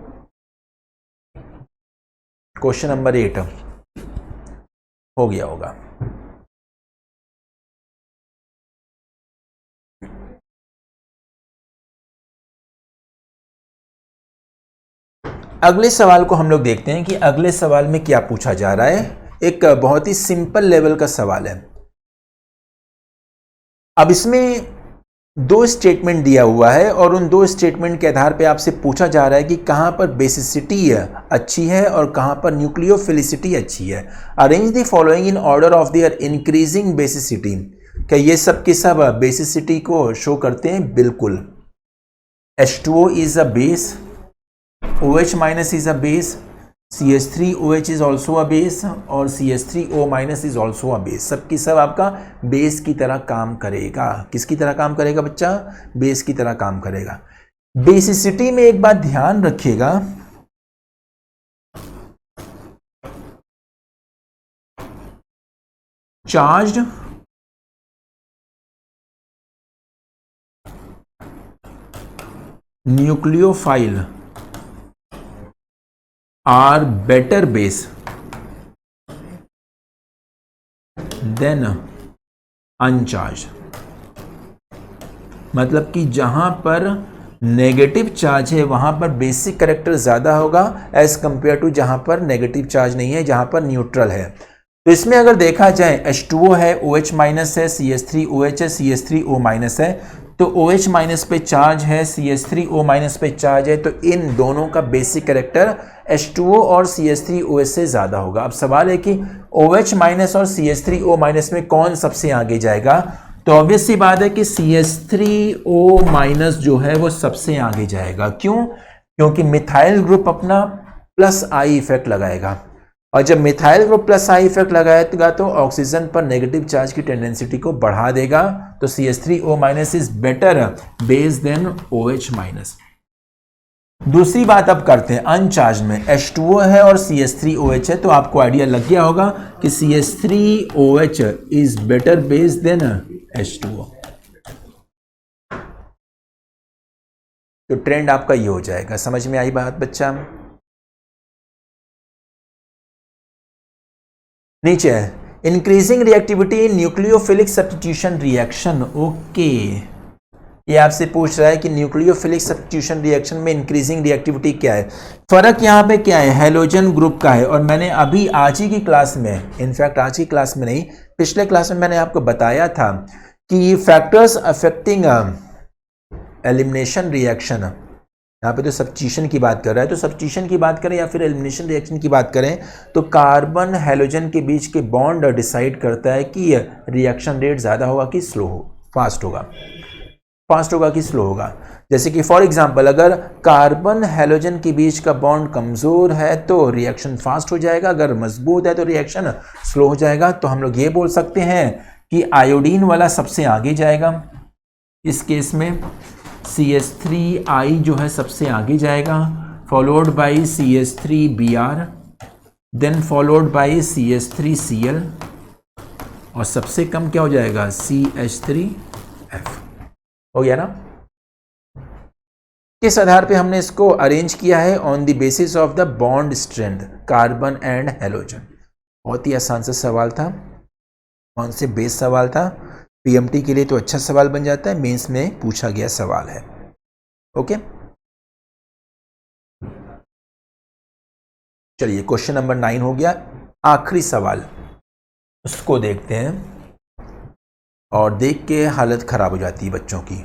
क्वेश्चन नंबर 8 हो गया होगा। अगले सवाल को हम लोग देखते हैं कि अगले सवाल में क्या पूछा जा रहा है। एक बहुत ही सिंपल लेवल का सवाल है। अब इसमें दो स्टेटमेंट दिया हुआ है और उन दो स्टेटमेंट के आधार पे आपसे पूछा जा रहा है कि कहां पर बेसिसिटी अच्छी है और कहां पर न्यूक्लियोफिलिसिटी अच्छी है। Arrange the following in order of their increasing basicity. क्या ये सब के सब बेसिसिटी को शो करते हैं? बिल्कुल। H2O is a base, OH minus is a base, CH3OH is also a base और CH3O minus is also a base। सब की सब आपका बेस की तरह काम करेगा। किसकी तरह काम करेगा बच्चा? बेस की तरह काम करेगा। बेसिसिटी में एक बात ध्यान रखिएगा, charged nucleophile are better base than uncharged। मतलब कि जहां पर नेगेटिव चार्ज है वहां पर बेसिक कैरेक्टर ज्यादा होगा एज कंपेयर टू जहां पर नेगेटिव चार्ज नहीं है, जहां पर न्यूट्रल है। तो इसमें अगर देखा जाए H2O है, OH माइनस है, CH3OH है, CH3O माइनस है, तो OH माइनस पे चार्ज है, CH3O माइनस पे चार्ज है, तो इन दोनों का बेसिक कैरेक्टर H2O और CH3OH से ज्यादा होगा। अब सवाल है कि OH माइनस और CH3O माइनस में कौन सबसे आगे जाएगा? तो ऑब्वियस सी बात है कि CH3O माइनस जो है वो सबसे आगे जाएगा। क्यों? क्योंकि मिथाइल ग्रुप अपना प्लस आई इफेक्ट लगाएगा और जब methyl group plus I effect लगाएगा तो ऑक्सीजन पर नेगेटिव चार्ज की टेंडेंसिटी को बढ़ा देगा। तो CH3O minus is better base than OH minus. दूसरी बात अब करते हैं अनचार्ज में। H2O है और CH3OH है, तो आपको आइडिया लग गया होगा कि CH3OH is better base then H2O। तो ट्रेंड आपका ये हो जाएगा। समझ में आई बात बच्चा? नीचे है इंक्रीजिंग रिएक्टिविटी इन न्यूक्लियोफिलिक सब्स्टिट्यूशन रिएक्शन। ओके, ये आपसे पूछ रहा है कि न्यूक्लियोफिलिक सब्स्टिट्यूशन रिएक्शन में इंक्रीजिंग रिएक्टिविटी क्या है। फर्क यहाँ पे क्या है? हैलोजन ग्रुप का है। और मैंने अभी आज ही की क्लास में, इनफैक्ट आज की क्लास में नहीं, पिछले क्लास में मैंने आपको बताया था कि फैक्टर्स अफेक्टिंग एलिमिनेशन रिएक्शन, यहाँ पे तो सब्स्टिट्यूशन की बात कर रहा है, तो सब्स्टिट्यूशन की बात करें या फिर एलिमिनेशन रिएक्शन की बात करें तो कार्बन हैलोजन के बीच के बॉन्ड डिसाइड करता है कि रिएक्शन रेट ज़्यादा होगा कि स्लो हो, फास्ट होगा कि स्लो होगा। जैसे कि फॉर एग्जांपल अगर कार्बन हैलोजन के बीच का बॉन्ड कमज़ोर है तो रिएक्शन फास्ट हो जाएगा, अगर मजबूत है तो रिएक्शन स्लो हो जाएगा। तो हम लोग ये बोल सकते हैं कि आयोडीन वाला सबसे आगे जाएगा। इस केस में CH3I जो है सबसे आगे जाएगा, followed by CH3Br, then followed by CH3Cl और सबसे कम क्या हो जाएगा, CH3F। हो गया ना। किस आधार पे हमने इसको अरेंज किया है, on the basis of the bond strength carbon and halogen. बहुत ही आसान सा सवाल था, कौन से बेस सवाल था, पीएमटी के लिए तो अच्छा सवाल बन जाता है, मेंस में पूछा गया सवाल है। ओके, चलिए क्वेश्चन नंबर 9 हो गया, आखिरी सवाल उसको देखते हैं। और देख के हालत ख़राब हो जाती है बच्चों की,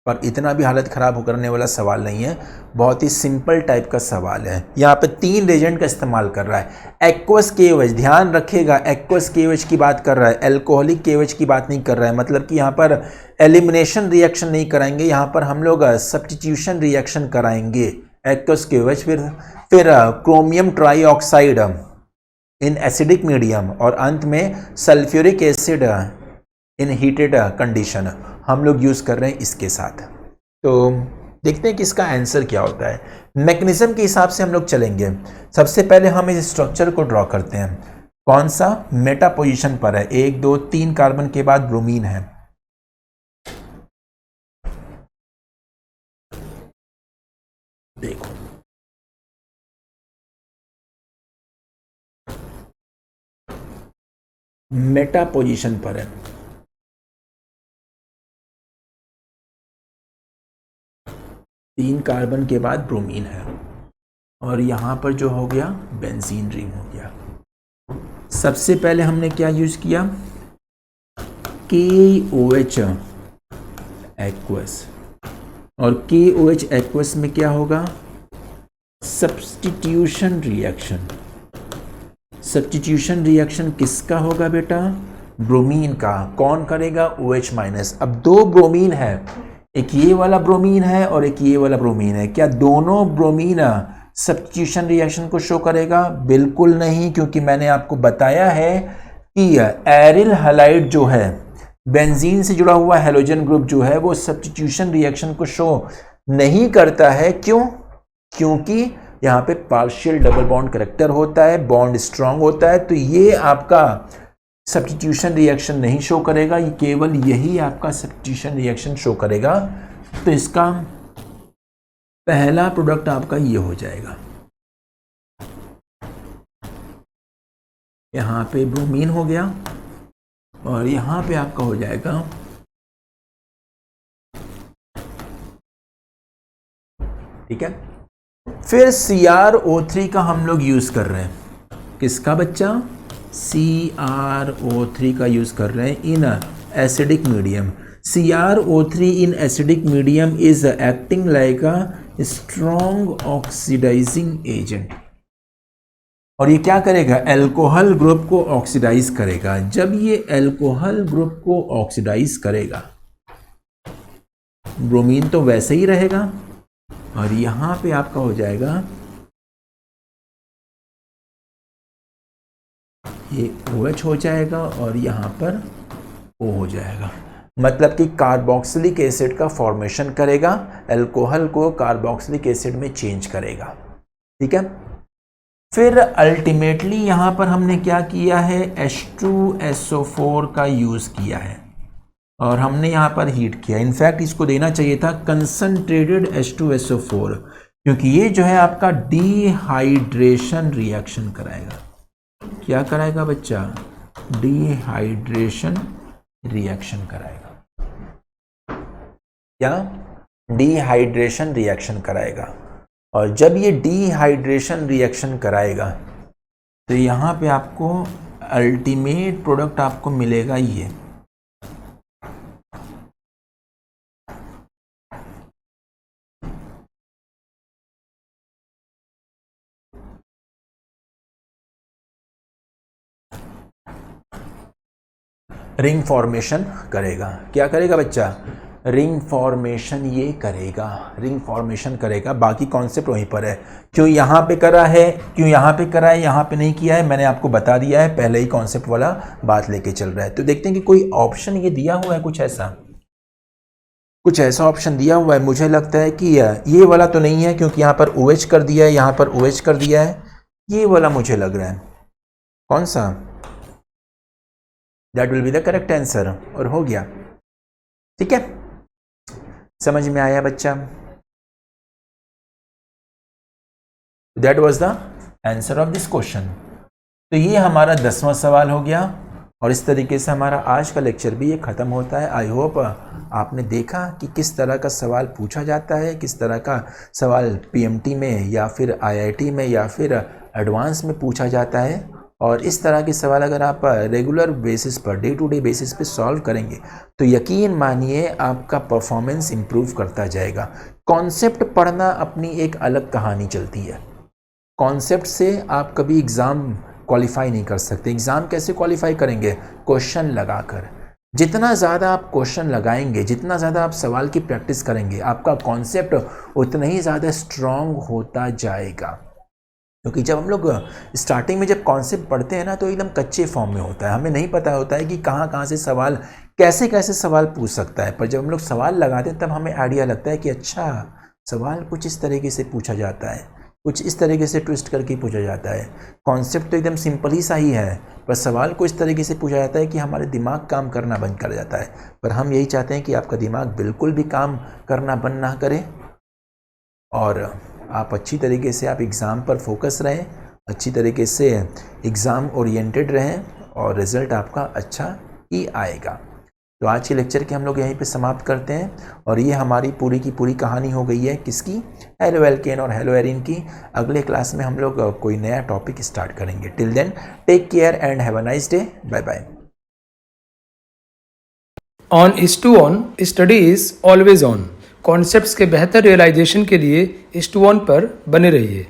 पर इतना भी हालत ख़राब करने वाला सवाल नहीं है, बहुत ही सिंपल टाइप का सवाल है। यहाँ पे 3 रेजेंट का इस्तेमाल कर रहा है। एक्वस केवच, ध्यान रखिएगा, एक्वस केवच की बात कर रहा है, एल्कोहलिक केवच की बात नहीं कर रहा है। मतलब कि यहाँ पर एलिमिनेशन रिएक्शन नहीं कराएंगे, यहाँ पर हम लोग सब्स्टिट्यूशन रिएक्शन कराएंगे। एक्वस केवच, फिर chromium trioxide in acidic medium, और अंत में sulphuric acid in heated condition हम लोग यूज़ कर रहे हैं इसके साथ। तो देखते हैं कि इसका आंसर क्या होता है। मैकेनिज्म के हिसाब से हम लोग चलेंगे। सबसे पहले हम इस स्ट्रक्चर को ड्रॉ करते हैं। कौन सा, मेटा पोजीशन पर है, 1 2 3 कार्बन के बाद ब्रोमीन है। देखो मेटा पोजीशन पर है, 3 कार्बन के बाद ब्रोमीन है, और यहां पर जो हो गया बेंजीन रिंग हो गया। सबसे पहले हमने क्या यूज किया, KOH एक्वस, और KOH एक्वस में क्या होगा, सब्स्टिट्यूशन रिएक्शन। सब्स्टिट्यूशन रिएक्शन किसका होगा बेटा, ब्रोमीन का। कौन करेगा, OH माइनस। अब 2 ब्रोमीन है, एक ये वाला ब्रोमीन है और एक ये वाला ब्रोमीन है। क्या दोनों ब्रोमीन सब्स्टिट्यूशन रिएक्शन को शो करेगा, बिल्कुल नहीं, क्योंकि मैंने आपको बताया है कि एरिल हैलाइड जो है, बेंजीन से जुड़ा हुआ हैलोजन ग्रुप जो है, वो सब्स्टिट्यूशन रिएक्शन को शो नहीं करता है। क्यों, क्योंकि यहाँ पे पार्शियल डबल बॉन्ड करेक्टर होता है, बॉन्ड स्ट्रांग होता है, तो ये आपका सब्स्टिट्यूशन रिएक्शन नहीं शो करेगा, ये केवल यही आपका सब्स्टिट्यूशन रिएक्शन शो करेगा। तो इसका पहला प्रोडक्ट आपका ये हो जाएगा, यहाँ पे ब्रोमीन हो गया, और यहाँ पे आपका हो जाएगा ठीक है। फिर CrO3 का हम लोग यूज कर रहे हैं, किसका बच्चा, CrO3 का यूज कर रहे हैं in acidic medium. CrO3 in acidic medium is acting like a strong oxidizing agent। और ये क्या करेगा, अल्कोहल ग्रुप को ऑक्सीडाइज करेगा। जब ये अल्कोहल ग्रुप को ऑक्सीडाइज करेगा, ब्रोमीन तो वैसे ही रहेगा, और यहां पे आपका हो जाएगा ये OH हो जाएगा, और यहां पर O हो जाएगा। मतलब कि कार्बोक्सिलिक एसिड का फॉर्मेशन करेगा, अल्कोहल को कार्बोक्सिलिक एसिड में चेंज करेगा। ठीक है। फिर अल्टीमेटली यहां पर हमने क्या किया है, H2SO4 का यूज किया है, और हमने यहां पर हीट किया। इनफैक्ट इसको देना चाहिए था कंसंट्रेटेड H2SO4, क्योंकि ये जो है आपका डिहाइड्रेशन रिएक्शन कराएगा। क्या कराएगा बच्चा, डिहाइड्रेशन रिएक्शन कराएगा। क्या, डिहाइड्रेशन रिएक्शन कराएगा। और जब ये डिहाइड्रेशन रिएक्शन कराएगा, तो यहां पे आपको अल्टीमेट प्रोडक्ट आपको मिलेगा ये, रिंग फॉर्मेशन करेगा। क्या करेगा बच्चा, रिंग फॉर्मेशन ये करेगा, रिंग फॉर्मेशन करेगा। बाकी कॉन्सेप्ट वहीं पर है। क्यों यहाँ पे करा है, क्यों यहाँ पे करा है, यहाँ पे नहीं किया है, मैंने आपको बता दिया है, पहले ही कॉन्सेप्ट वाला बात लेके चल रहा है। तो देखते हैं कि कोई ऑप्शन ये दिया हुआ है, कुछ ऐसा ऑप्शन दिया हुआ है। मुझे लगता है कि ये वाला तो नहीं है, क्योंकि यहाँ पर OH कर दिया है, यहाँ पर OH कर दिया है। ये वाला मुझे लग रहा है, कौन सा, that will be the correct answer. और हो गया, ठीक है, समझ में आया बच्चा? That was the answer of this question. तो ये हमारा 10वां सवाल हो गया और इस तरीके से हमारा आज का लेक्चर भी ये ख़त्म होता है। आई होप आपने देखा कि किस तरह का सवाल पूछा जाता है, किस तरह का सवाल पीएमटी में या फिर आईआईटी में या फिर एडवांस में पूछा जाता है। और इस तरह के सवाल अगर आप रेगुलर बेसिस पर, डे टू डे बेसिस पे सॉल्व करेंगे तो यकीन मानिए आपका परफॉर्मेंस इम्प्रूव करता जाएगा। कॉन्सेप्ट पढ़ना अपनी एक अलग कहानी चलती है। कॉन्सेप्ट से आप कभी एग्ज़ाम क्वालिफाई नहीं कर सकते। एग्ज़ाम कैसे क्वालिफाई करेंगे? क्वेश्चन लगाकर। जितना ज़्यादा आप क्वेश्चन लगाएंगे, जितना ज़्यादा आप सवाल की प्रैक्टिस करेंगे, आपका कॉन्सेप्ट उतना ही ज़्यादा स्ट्रॉन्ग होता जाएगा। क्योंकि जब हम लोग स्टार्टिंग में जब कॉन्सेप्ट पढ़ते हैं ना तो एकदम कच्चे फॉर्म में होता है, हमें नहीं पता होता है कि कहाँ से सवाल, कैसे कैसे सवाल पूछ सकता है। पर जब हम लोग सवाल लगाते हैं तब हमें आइडिया लगता है कि अच्छा, सवाल कुछ इस तरीके से पूछा जाता है, कुछ इस तरीके से ट्विस्ट करके पूछा जाता है। कॉन्सेप्ट तो एकदम सिंपल ही सा ही है, पर सवाल को इस तरीके से पूछा जाता है कि हमारे दिमाग काम करना बंद कर जाता है। पर हम यही चाहते हैं कि आपका दिमाग बिल्कुल भी काम करना बंद ना करे और आप अच्छी तरीके से आप एग्ज़ाम पर फोकस रहें, अच्छी तरीके से एग्ज़ाम ओरिएंटेड रहें और रिज़ल्ट आपका अच्छा ही आएगा। तो आज के लेक्चर के हम लोग यहीं पे समाप्त करते हैं और ये हमारी पूरी की पूरी कहानी हो गई है किसकी? हेलो एल्केन और हेलो एरिन की। अगले क्लास में हम लोग कोई नया टॉपिक स्टार्ट करेंगे। Till then take care and have a nice day. Bye bye. On H2On study is always on. Concepts के बेहतर रियलाइजेशन के लिए H2On पर बने रहिए।